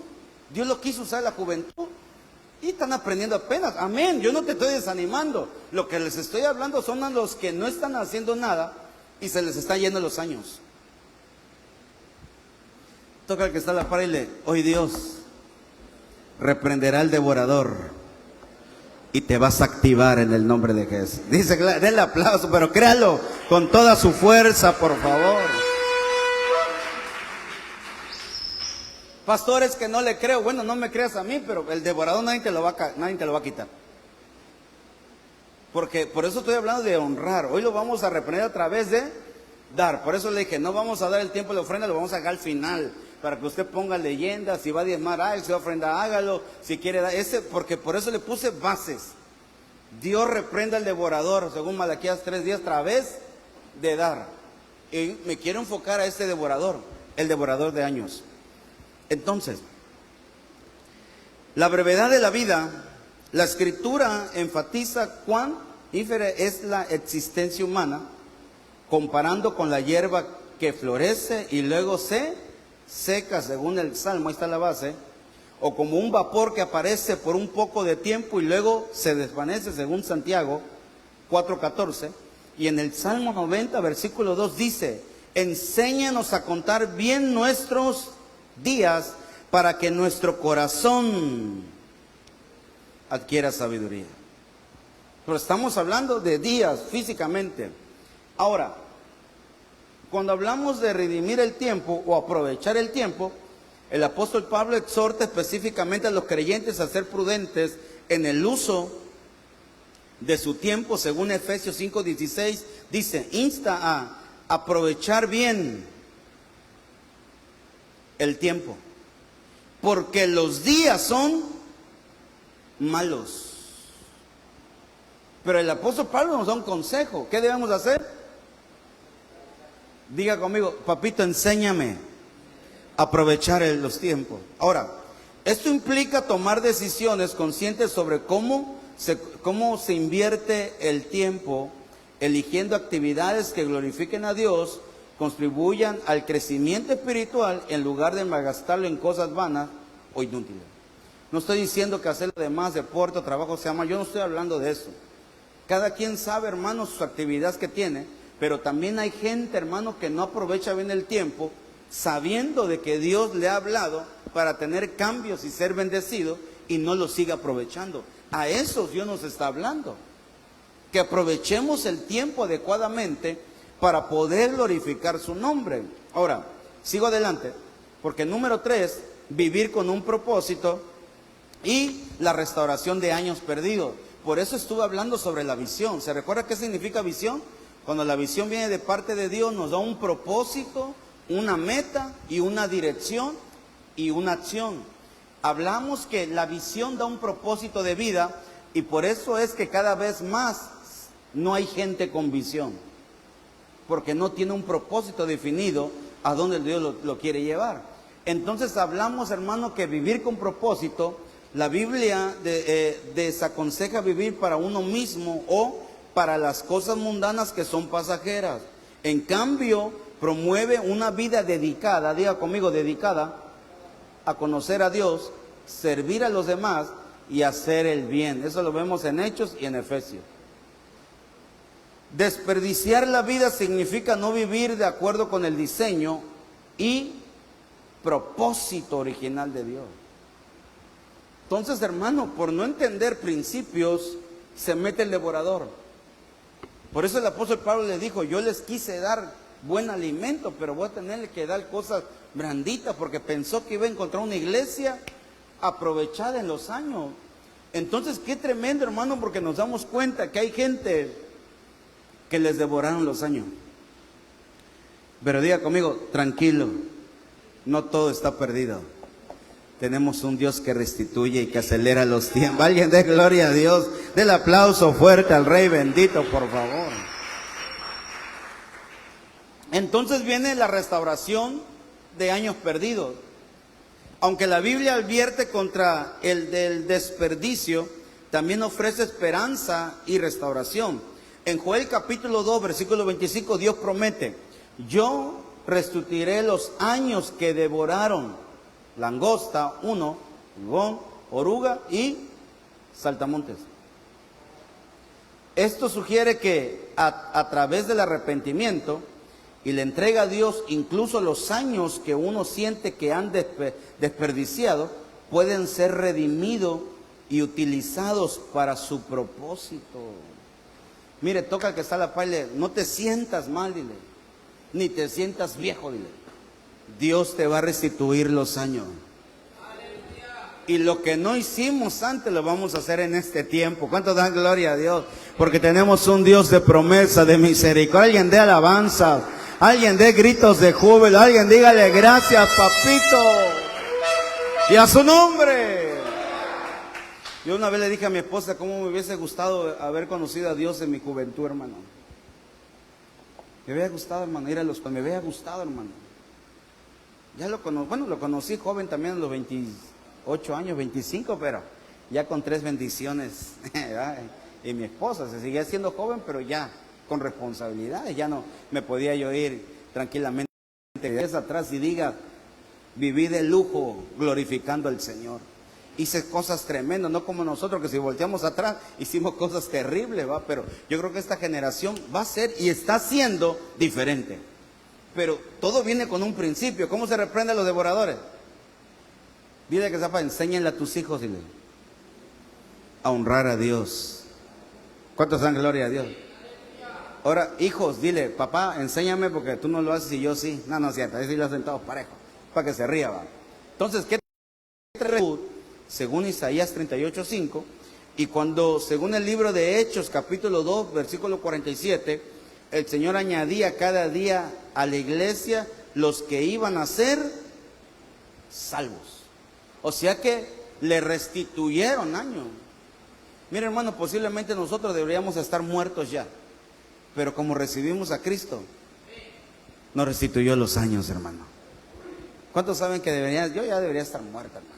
Dios lo quiso usar en la juventud y están aprendiendo apenas. Amén, yo no te estoy desanimando. Lo que les estoy hablando son a los que no están haciendo nada y se les están yendo los años. Toca al que está a la par y le, hoy Dios reprenderá al devorador y te vas a activar en el nombre de Jesús. Dice, denle aplauso, pero créalo con toda su fuerza, por favor. Pastores que no le creo, bueno, no me creas a mí, pero el devorador nadie te lo va a quitar. Porque por eso estoy hablando de honrar. Hoy lo vamos a reprender a través de dar. Por eso le dije, no vamos a dar el tiempo de la ofrenda, lo vamos a dejar al final. Para que usted ponga leyendas, si va a diezmar, si va a ofrendar, hágalo. Si quiere dar, porque por eso le puse bases. Dios reprenda al devorador, según Malaquías 3:10, a través de dar. Y me quiero enfocar a este devorador, el devorador de años. Entonces, la brevedad de la vida, la Escritura enfatiza cuán ínfera es la existencia humana, comparando con la hierba que florece y luego se seca, según el Salmo, ahí está la base, o como un vapor que aparece por un poco de tiempo y luego se desvanece, según Santiago 4:14, y en el Salmo 90, versículo 2 dice, enséñanos a contar bien nuestros días para que nuestro corazón adquiera sabiduría. Pero estamos hablando de días físicamente. Ahora, cuando hablamos de redimir el tiempo o aprovechar el tiempo, el apóstol Pablo exhorta específicamente a los creyentes a ser prudentes en el uso de su tiempo, según Efesios 5:16, dice, insta a aprovechar bien el tiempo, porque los días son malos. Pero el apóstol Pablo nos da un consejo. ¿Qué debemos hacer? Diga conmigo, papito, enséñame a aprovechar los tiempos. Ahora, esto implica tomar decisiones conscientes sobre cómo se invierte el tiempo, eligiendo actividades que glorifiquen a Dios, contribuyan al crecimiento espiritual en lugar de malgastarlo en cosas vanas o inútiles. No estoy diciendo que hacer lo demás, deporte o trabajo sea mal, yo no estoy hablando de eso. Cada quien sabe, hermano, sus actividades que tiene, pero también hay gente, hermano, que no aprovecha bien el tiempo, sabiendo de que Dios le ha hablado para tener cambios y ser bendecido, y no lo sigue aprovechando. A esos Dios nos está hablando. Que aprovechemos el tiempo adecuadamente para poder glorificar su nombre. Ahora, sigo adelante, porque número 3, vivir con un propósito y la restauración de años perdidos. Por eso estuve hablando sobre la visión. ¿Se recuerda qué significa visión? Cuando la visión viene de parte de Dios, nos da un propósito, una meta y una dirección y una acción. Hablamos que la visión da un propósito de vida y por eso es que cada vez más no hay gente con visión. Porque no tiene un propósito definido a dónde Dios lo quiere llevar. Entonces hablamos, hermano, que vivir con propósito, la Biblia desaconseja vivir para uno mismo o para las cosas mundanas que son pasajeras. En cambio, promueve una vida dedicada, diga conmigo, dedicada a conocer a Dios, servir a los demás y hacer el bien. Eso lo vemos en Hechos y en Efesios. Desperdiciar la vida significa no vivir de acuerdo con el diseño y propósito original de Dios. Entonces, hermano, por no entender principios, se mete el devorador. Por eso el apóstol Pablo le dijo, yo les quise dar buen alimento, pero voy a tenerle que dar cosas blanditas, porque pensó que iba a encontrar una iglesia aprovechada en los años. Entonces, qué tremendo, hermano, porque nos damos cuenta que hay gente que les devoraron los años. Pero diga conmigo, tranquilo, no todo está perdido. Tenemos un Dios que restituye y que acelera los tiempos. Alguien dé gloria a Dios. Del aplauso fuerte al Rey bendito, por favor. Entonces viene la restauración de años perdidos. Aunque la Biblia advierte contra el del desperdicio, también ofrece esperanza y restauración. En Joel capítulo 2, versículo 25, Dios promete: yo restituiré los años que devoraron langosta, pulgón, oruga y saltamontes. Esto sugiere que a través del arrepentimiento y la entrega a Dios, incluso los años que uno siente que han desperdiciado, pueden ser redimidos y utilizados para su propósito. Mire, toca al que está a la par, dile, no te sientas mal, dile, ni te sientas viejo, dile. Dios te va a restituir los años. Y lo que no hicimos antes lo vamos a hacer en este tiempo. ¿Cuánto dan gloria a Dios? Porque tenemos un Dios de promesa, de misericordia. Alguien dé alabanza, alguien dé gritos de júbilo, alguien dígale gracias, papito, y a su nombre. Yo una vez le dije a mi esposa cómo me hubiese gustado haber conocido a Dios en mi juventud, hermano. Me hubiera gustado, hermano, ir a los... Me hubiera gustado, hermano. Ya lo conocí joven también a los 28 años, 25, pero ya con 3 bendiciones. Y mi esposa se seguía siendo joven, pero ya con responsabilidades. Ya no me podía yo ir tranquilamente atrás y diga, viví de lujo glorificando al Señor. Hice cosas tremendas, no como nosotros que si volteamos atrás hicimos cosas terribles, ¿va? Pero yo creo que esta generación va a ser y está siendo diferente. Pero todo viene con un principio. ¿Cómo se reprende a los devoradores? Dile que sepa, enséñenle a tus hijos, dile, a honrar a Dios. ¿Cuántos dan gloria a Dios? Ahora, hijos, dile, papá, enséñame porque tú no lo haces y yo sí. No, no es cierto, ahí sí lo hacen todos parejos, para que se ría, ¿va? Entonces, ¿qué según Isaías 38:5, y cuando, según el libro de Hechos, capítulo 2, versículo 47, el Señor añadía cada día a la iglesia los que iban a ser salvos. O sea que le restituyeron años. Mira, hermano, posiblemente nosotros deberíamos estar muertos ya, pero como recibimos a Cristo, nos restituyó los años, hermano. ¿Cuántos saben que yo ya debería estar muerto, hermano?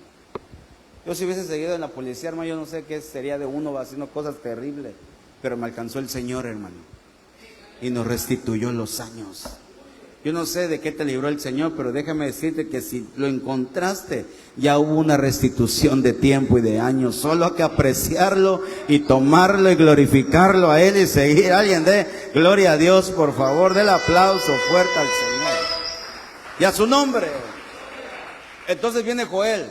Yo si hubiese seguido en la policía, hermano, yo no sé qué sería de uno haciendo cosas terribles, pero me alcanzó el Señor, hermano, y nos restituyó los años. Yo no sé de qué te libró el Señor, pero déjame decirte que si lo encontraste, ya hubo una restitución de tiempo y de años. Solo hay que apreciarlo y tomarlo y glorificarlo a Él y seguir. Alguien dé gloria a Dios, por favor, del aplauso fuerte al Señor y a su nombre. Entonces viene Joel.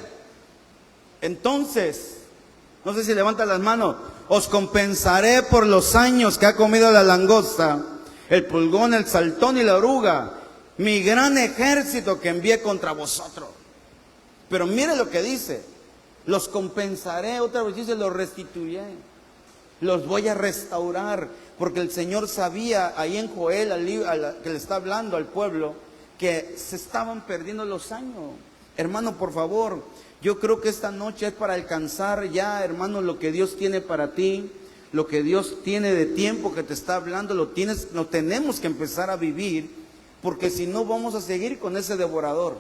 Entonces, no sé si levanta las manos, os compensaré por los años que ha comido la langosta, el pulgón, el saltón y la oruga, mi gran ejército que envié contra vosotros. Pero mire lo que dice, los compensaré, otra vez dice, los restituiré, los voy a restaurar, porque el Señor sabía ahí en Joel, que le está hablando al pueblo, que se estaban perdiendo los años. Hermano, por favor, yo creo que esta noche es para alcanzar ya, hermano, lo que Dios tiene para ti, lo que Dios tiene de tiempo que te está hablando, lo tenemos que empezar a vivir, porque si no vamos a seguir con ese devorador,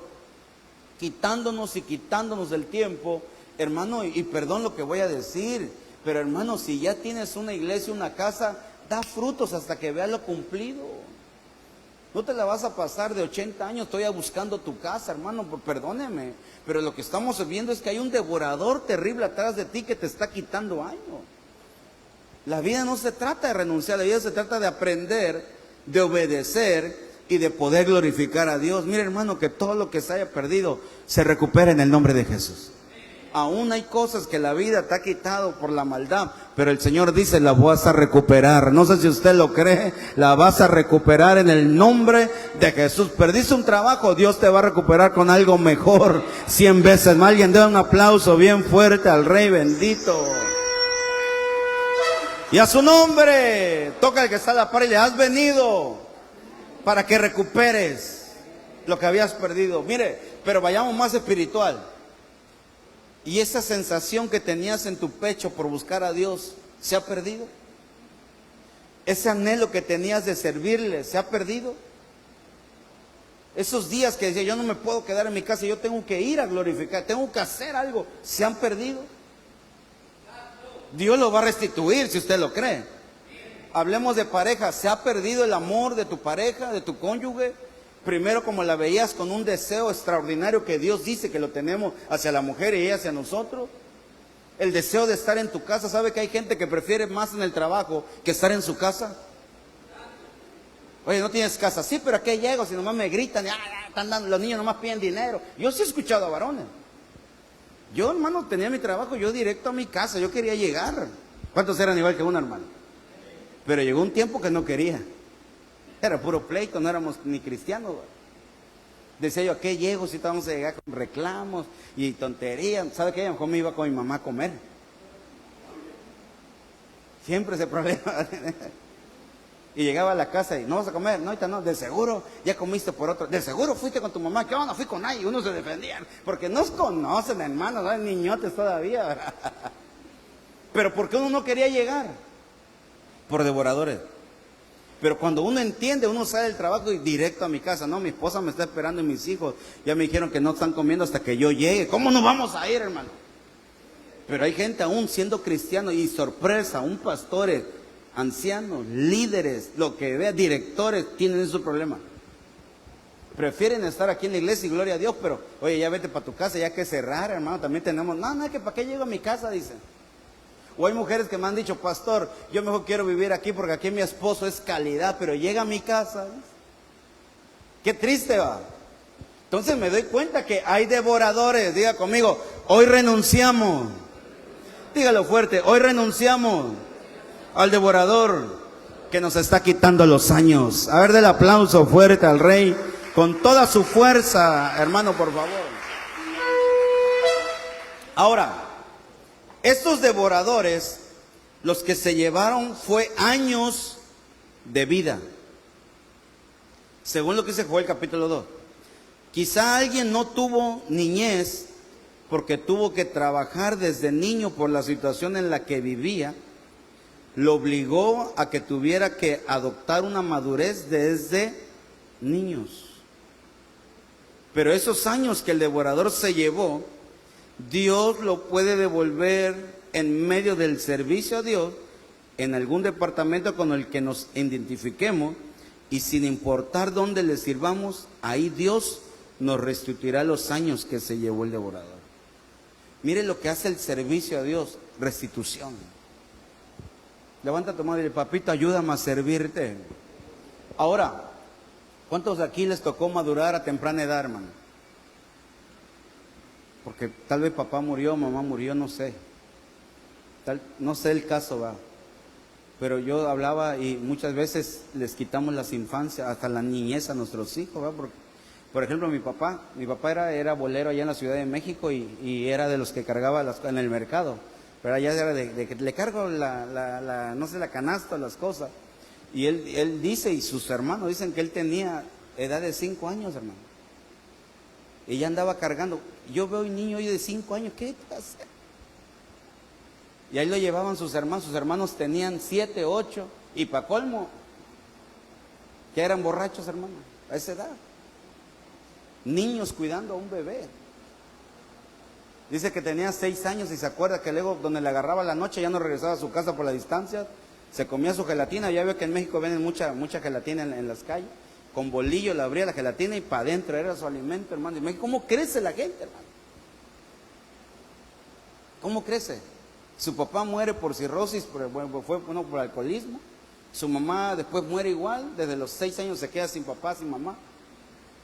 quitándonos y quitándonos del tiempo, hermano, y perdón lo que voy a decir, pero hermano, si ya tienes una iglesia, una casa, da frutos hasta que veas lo cumplido. No te la vas a pasar de 80 años todavía buscando tu casa, hermano, perdóneme. Pero lo que estamos viendo es que hay un devorador terrible atrás de ti que te está quitando años. La vida no se trata de renunciar, la vida se trata de aprender, de obedecer y de poder glorificar a Dios. Mira, hermano, que todo lo que se haya perdido se recupera en el nombre de Jesús. Aún hay cosas que la vida te ha quitado por la maldad, pero el Señor dice, la vas a recuperar. No sé si usted lo cree, la vas a recuperar en el nombre de Jesús. Perdiste un trabajo, Dios te va a recuperar con algo mejor 100 veces más. Alguien dé un aplauso bien fuerte al Rey bendito. Y a su nombre, toca el que está a la par y le has venido para que recuperes lo que habías perdido. Mire, pero vayamos más espiritual. Y esa sensación que tenías en tu pecho por buscar a Dios, ¿se ha perdido? Ese anhelo que tenías de servirle, ¿se ha perdido? Esos días que decía, yo no me puedo quedar en mi casa, yo tengo que ir a glorificar, tengo que hacer algo, ¿se han perdido? Dios lo va a restituir si usted lo cree. Hablemos de pareja, ¿se ha perdido el amor de tu pareja, de tu cónyuge? Primero como la veías con un deseo extraordinario que Dios dice que lo tenemos hacia la mujer y ella hacia nosotros. El deseo de estar en tu casa. ¿Sabe que hay gente que prefiere más en el trabajo que estar en su casa? Oye, no tienes casa. Sí, pero ¿a qué llego si nomás me gritan? Están dando, los niños nomás piden dinero. Yo sí he escuchado a varones. Yo, hermano, tenía mi trabajo, yo directo a mi casa, yo quería llegar. ¿Cuántos eran igual que uno, hermano? Pero llegó un tiempo que no quería. Era puro pleito, no éramos ni cristianos. Decía yo, ¿a qué llego si vamos a llegar con reclamos y tonterías? ¿Sabe qué? Mejor me iba con mi mamá a comer. Siempre ese problema. Y llegaba a la casa y, ¿no vas a comer? No, ahorita no. De seguro ya comiste por otro. De seguro fuiste con tu mamá. ¿Qué onda? Fui con nadie. Uno se defendía. Porque nos conocen, hermanos. ¿No? Niñotes todavía, ¿verdad? Pero ¿por qué uno no quería llegar? Por devoradores. Pero cuando uno entiende, uno sale del trabajo y directo a mi casa. No, mi esposa me está esperando y mis hijos ya me dijeron que no están comiendo hasta que yo llegue. ¿Cómo no vamos a ir, hermano? Pero hay gente aún siendo cristiano y sorpresa, un pastores, ancianos, líderes, lo que vea, directores, tienen ese problema. Prefieren estar aquí en la iglesia y gloria a Dios, pero oye, ya vete para tu casa, ya que cerrar, hermano. También tenemos, no, es que para qué llego a mi casa, dicen. O hay mujeres que me han dicho, pastor, yo mejor quiero vivir aquí porque aquí mi esposo es calidad, pero llega a mi casa. ¿Ves? Qué triste va. Entonces me doy cuenta que hay devoradores. Diga conmigo, hoy renunciamos. Dígalo fuerte, hoy renunciamos al devorador que nos está quitando los años. A ver, del aplauso fuerte al Rey con toda su fuerza, hermano, por favor. Ahora, estos devoradores, los que se llevaron fue años de vida. Según lo que dice Joel capítulo 2. Quizá alguien no tuvo niñez porque tuvo que trabajar desde niño por la situación en la que vivía. Lo obligó a que tuviera que adoptar una madurez desde niños. Pero esos años que el devorador se llevó, Dios lo puede devolver en medio del servicio a Dios, en algún departamento con el que nos identifiquemos, y sin importar dónde le sirvamos, ahí Dios nos restituirá los años que se llevó el devorador. Mire lo que hace el servicio a Dios, restitución. Levanta tu mano y dile, papito, ayúdame a servirte. Ahora, ¿cuántos de aquí les tocó madurar a temprana edad, hermano? Porque tal vez papá murió, mamá murió, no sé. No sé el caso, va. Pero yo hablaba y muchas veces les quitamos las infancias, hasta la niñez a nuestros hijos, va. Porque, por ejemplo, mi papá era bolero allá en la Ciudad de México y era de los que cargaba en el mercado. Pero allá era de que le cargo no sé, la canasta, las cosas. Y él dice, y sus hermanos dicen que él tenía edad de 5 años, hermano. Y ya andaba cargando. Yo veo un niño hoy de 5 años, ¿qué pasa? Y ahí lo llevaban sus hermanos tenían 7, 8, y para colmo, que eran borrachos, hermano, a esa edad. Niños cuidando a un bebé. Dice que tenía 6 años y se acuerda que luego donde le agarraba la noche ya no regresaba a su casa por la distancia, se comía su gelatina. Ya veo que en México venden mucha gelatina en las calles. Con bolillo le abría la gelatina y para adentro era su alimento, hermano. Y ¿cómo crece la gente, hermano? ¿Cómo crece? Su papá muere por cirrosis, fue por alcoholismo. Su mamá después muere igual, desde los 6 años se queda sin papá, sin mamá.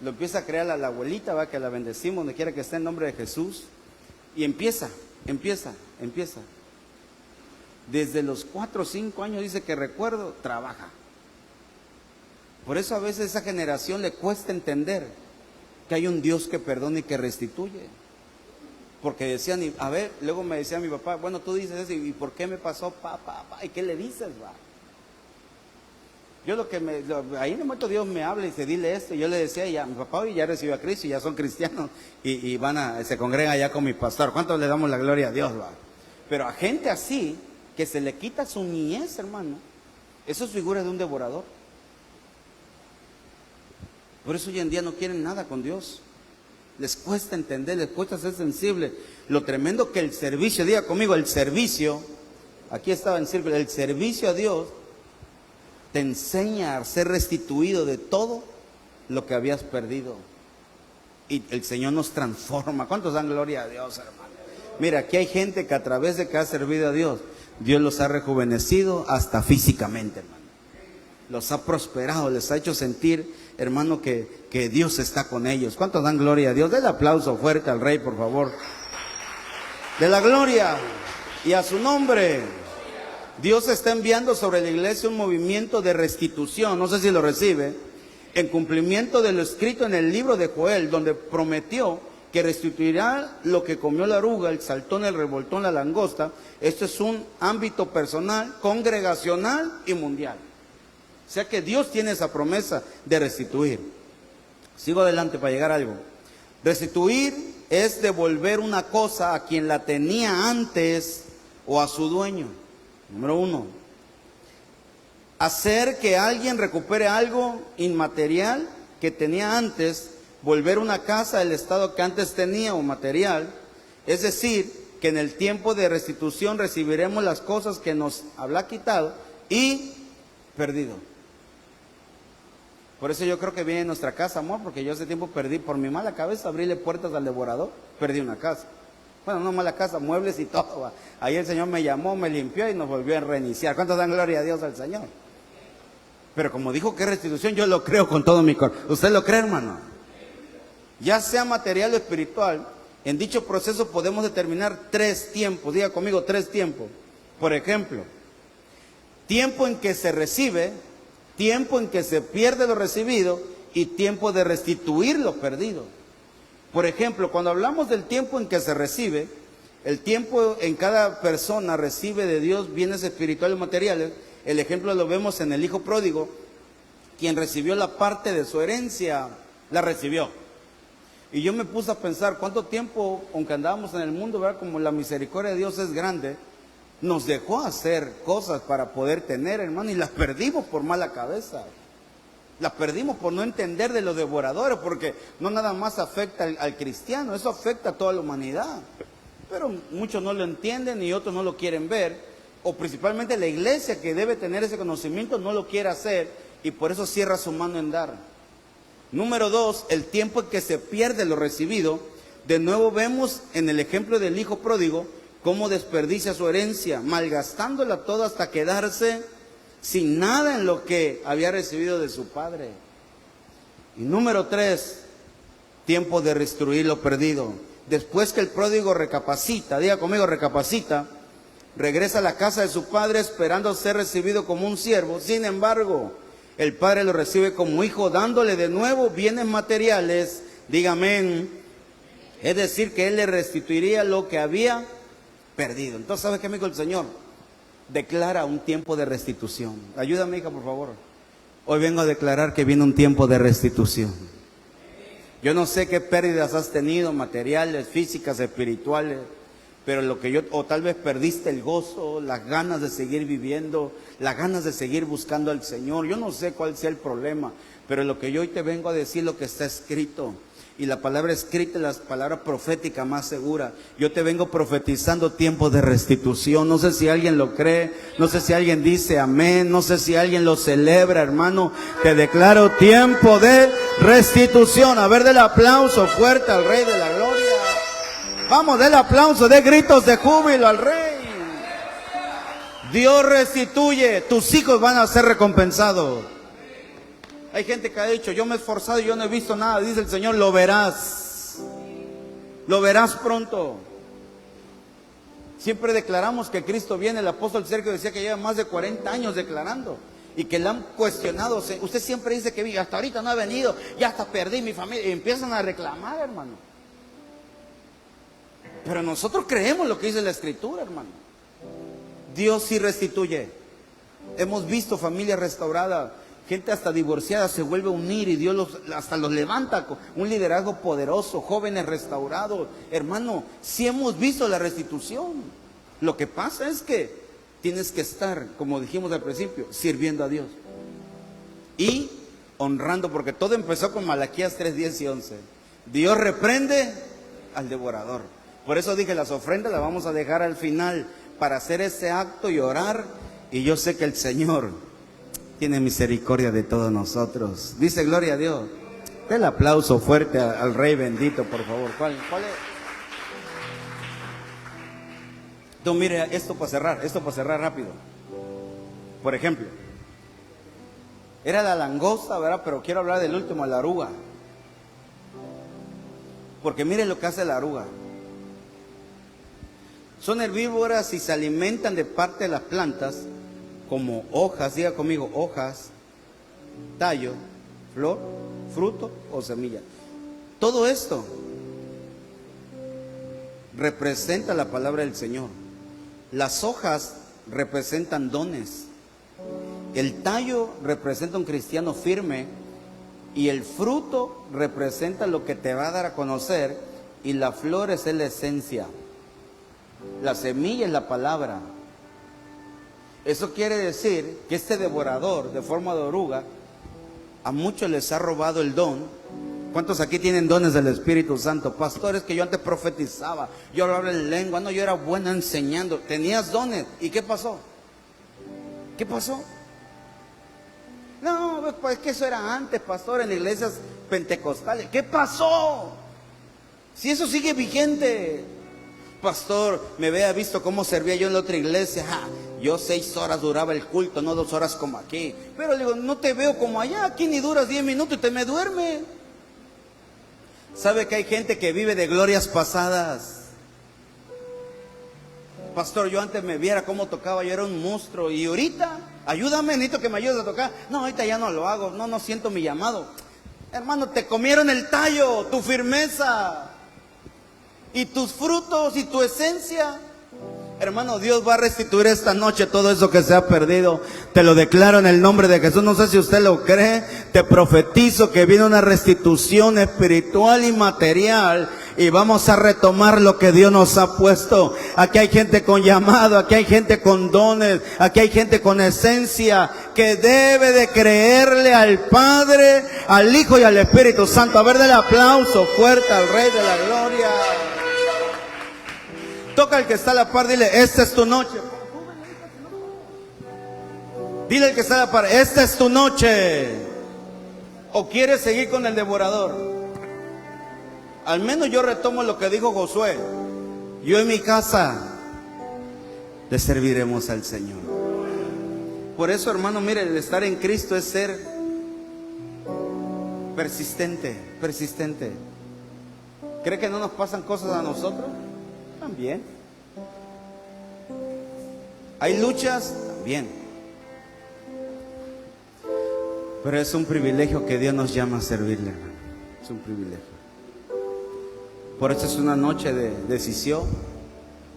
Lo empieza a crear la abuelita, va, que la bendecimos, donde quiera que esté, en nombre de Jesús. Y empieza. Desde los 4 o 5 años, dice que recuerdo, trabaja. Por eso a veces a esa generación le cuesta entender que hay un Dios que perdona y que restituye. Porque decían, a ver, luego me decía mi papá, bueno, tú dices eso, ¿y por qué me pasó, papá? ¿Y qué le dices, va? Yo ahí en el momento Dios me habla y dice, dile esto. Y yo le decía, ya, mi papá hoy ya recibió a Cristo y ya son cristianos y se congregan allá con mi pastor. ¿Cuántos le damos la gloria a Dios, va? Pero a gente así, que se le quita su niñez, hermano, eso es figura de un devorador. Por eso hoy en día no quieren nada con Dios. Les cuesta entender, les cuesta ser sensible. Lo tremendo que el servicio, diga conmigo, el servicio, aquí estaba en círculo, el servicio a Dios te enseña a ser restituido de todo lo que habías perdido. Y el Señor nos transforma. ¿Cuántos dan gloria a Dios, hermano? Mira, aquí hay gente que a través de que ha servido a Dios, Dios los ha rejuvenecido hasta físicamente, hermano. Los ha prosperado, les ha hecho sentir, hermano, que Dios está con ellos. ¿Cuántos dan gloria a Dios? Den aplauso fuerte al Rey, por favor. De la gloria y a su nombre. Dios está enviando sobre la iglesia un movimiento de restitución, no sé si lo recibe, en cumplimiento de lo escrito en el libro de Joel, donde prometió que restituirá lo que comió la oruga, el saltón, el revoltón, la langosta. Esto es un ámbito personal, congregacional y mundial. O sea que Dios tiene esa promesa de restituir. Sigo adelante para llegar a algo. Restituir es devolver una cosa a quien la tenía antes o a su dueño. Número 1. Hacer que alguien recupere algo inmaterial que tenía antes, volver una casa del estado que antes tenía o material. Es decir, que en el tiempo de restitución recibiremos las cosas que nos habrá quitado y perdido. Por eso yo creo que viene en nuestra casa, amor, porque yo hace tiempo perdí, por mi mala cabeza, abrirle puertas al devorador, perdí una casa. Bueno, no mala casa, muebles y todo. Ahí el Señor me llamó, me limpió y nos volvió a reiniciar. ¿Cuántos dan gloria a Dios al Señor? Pero como dijo que es restitución, yo lo creo con todo mi corazón. ¿Usted lo cree, hermano? Ya sea material o espiritual, en dicho proceso podemos determinar 3 tiempos. Diga conmigo, 3 tiempos. Por ejemplo, tiempo en que se recibe, tiempo en que se pierde lo recibido y tiempo de restituir lo perdido. Por ejemplo, cuando hablamos del tiempo en que se recibe, el tiempo en cada persona recibe de Dios bienes espirituales y materiales. El ejemplo lo vemos en el hijo pródigo, quien recibió la parte de su herencia, la recibió. Y yo me puse a pensar cuánto tiempo, aunque andábamos en el mundo, ¿verdad? Como la misericordia de Dios es grande, nos dejó hacer cosas para poder tener, hermano, y las perdimos por mala cabeza. Las perdimos por no entender de los devoradores, porque no nada más afecta al cristiano, eso afecta a toda la humanidad. Pero muchos no lo entienden y otros no lo quieren ver, o principalmente la iglesia, que debe tener ese conocimiento, no lo quiere hacer y por eso cierra su mano en dar. Número 2, el tiempo en que se pierde lo recibido. De nuevo vemos en el ejemplo del hijo pródigo cómo desperdicia su herencia, malgastándola toda hasta quedarse sin nada en lo que había recibido de su padre. Y número 3, tiempo de restituir lo perdido. Después que el pródigo recapacita, diga conmigo, recapacita, regresa a la casa de su padre esperando ser recibido como un siervo. Sin embargo, el padre lo recibe como hijo, dándole de nuevo bienes materiales, diga amén. Es decir, que él le restituiría lo que había perdido. Entonces, ¿sabe qué me dijo el Señor? Declara un tiempo de restitución. Ayúdame, hija, por favor. Hoy vengo a declarar que viene un tiempo de restitución. Yo no sé qué pérdidas has tenido, materiales, físicas, espirituales, pero o tal vez perdiste el gozo, las ganas de seguir viviendo, las ganas de seguir buscando al Señor. Yo no sé cuál sea el problema, pero lo que yo hoy te vengo a decir, lo que está escrito. Y la palabra escrita es la palabra profética más segura. Yo te vengo profetizando tiempo de restitución. No sé si alguien lo cree, no sé si alguien dice amén, no sé si alguien lo celebra, hermano. Te declaro tiempo de restitución. A ver, del aplauso fuerte al Rey de la Gloria. Vamos, del aplauso, de gritos de júbilo al Rey. Dios restituye, tus hijos van a ser recompensados. Hay gente que ha dicho, yo me he esforzado y yo no he visto nada. Dice el Señor, lo verás pronto. Siempre declaramos que Cristo viene. El apóstol Sergio decía que lleva más de 40 años declarando y que le han cuestionado. Usted siempre dice que hasta ahorita no ha venido, ya hasta perdí mi familia. Y empiezan a reclamar, hermano. Pero nosotros creemos lo que dice la Escritura, hermano. Dios sí restituye. Hemos visto familias restauradas, gente hasta divorciada se vuelve a unir y Dios hasta los levanta con un liderazgo poderoso, jóvenes restaurados. Hermano, sí hemos visto la restitución. Lo que pasa es que tienes que estar, como dijimos al principio, sirviendo a Dios y honrando, porque todo empezó con Malaquías 3, 10 y 11. Dios reprende al devorador. Por eso dije, las ofrendas las vamos a dejar al final para hacer ese acto y orar. Y yo sé que el Señor tiene misericordia de todos nosotros. Dice gloria a Dios. Den el aplauso fuerte al Rey bendito, por favor. ¿Cuál es? Entonces, mire, esto para cerrar rápido. Por ejemplo, era la langosta, ¿verdad? Pero quiero hablar del último, la oruga. Porque miren lo que hace la oruga. Son herbívoras y se alimentan de parte de las plantas, como hojas, diga conmigo, hojas, tallo, flor, fruto o semilla. Todo esto representa la palabra del Señor. Las hojas representan dones. El tallo representa un cristiano firme. Y el fruto representa lo que te va a dar a conocer. Y la flor es la esencia. La semilla es la palabra. Eso quiere decir que este devorador de forma de oruga, a muchos les ha robado el don. ¿Cuántos aquí tienen dones del Espíritu Santo? Pastores, que yo antes profetizaba, yo hablaba en lengua, no, yo era bueno enseñando. Tenías dones. ¿Y qué pasó? ¿Qué pasó? No, pues que eso era antes, pastor, en iglesias pentecostales. ¿Qué pasó? Si eso sigue vigente. Pastor, me había visto cómo servía yo en la otra iglesia. Yo 6 horas duraba el culto, no 2 horas como aquí. Pero le digo, no te veo como allá, aquí ni duras 10 minutos y te me duerme. ¿Sabe que hay gente que vive de glorias pasadas? Pastor, yo antes me viera cómo tocaba, yo era un monstruo. Y ahorita, ayúdame, necesito que me ayudes a tocar. No, ahorita ya no lo hago, no siento mi llamado. Hermano, te comieron el tallo, tu firmeza y tus frutos y tu esencia. Hermano, Dios va a restituir esta noche todo eso que se ha perdido. Te lo declaro en el nombre de Jesús. No sé si usted lo cree. Te profetizo que viene una restitución espiritual y material. Y vamos a retomar lo que Dios nos ha puesto. Aquí hay gente con llamado, aquí hay gente con dones, aquí hay gente con esencia que debe de creerle al Padre, al Hijo y al Espíritu Santo. A ver, del aplauso fuerte al Rey de la Gloria. Toca al que está a la par, dile, esta es tu noche. Dile al que está a la par, esta es tu noche. ¿O quieres seguir con el devorador? Al menos yo retomo lo que dijo Josué. Yo en mi casa le serviremos al Señor. Por eso, hermano, mire, el estar en Cristo es ser persistente. ¿Cree que no nos pasan cosas a nosotros? También. ¿Hay luchas? También. Pero es un privilegio que Dios nos llama a servirle, hermano. Es un privilegio. Por eso es una noche de decisión,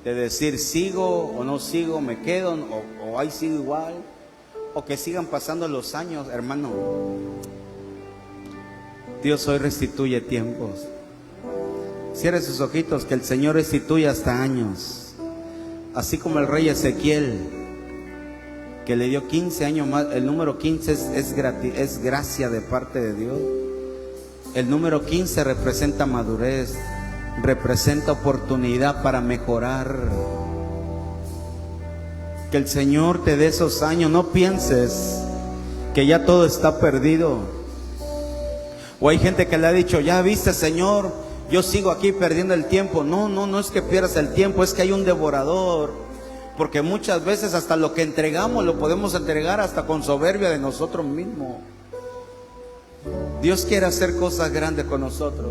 de decir sigo o no sigo, me quedo o ahí sigo igual, o que sigan pasando los años, hermano. Dios hoy restituye tiempos. Cierre sus ojitos, que el Señor restituye hasta años. Así como el rey Ezequiel, que le dio 15 años más. El número 15 es gracia de parte de Dios. El número 15 representa madurez, representa oportunidad para mejorar. Que el Señor te dé esos años. No pienses que ya todo está perdido. O hay gente que le ha dicho, ya viste, Señor, yo sigo aquí perdiendo el tiempo. No es que pierdas el tiempo, es que hay un devorador. Porque muchas veces hasta lo que entregamos lo podemos entregar hasta con soberbia de nosotros mismos. Dios quiere hacer cosas grandes con nosotros.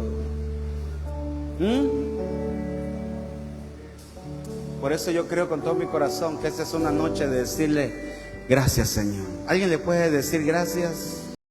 Por eso yo creo con todo mi corazón que esta es una noche de decirle gracias, Señor. ¿Alguien le puede decir gracias?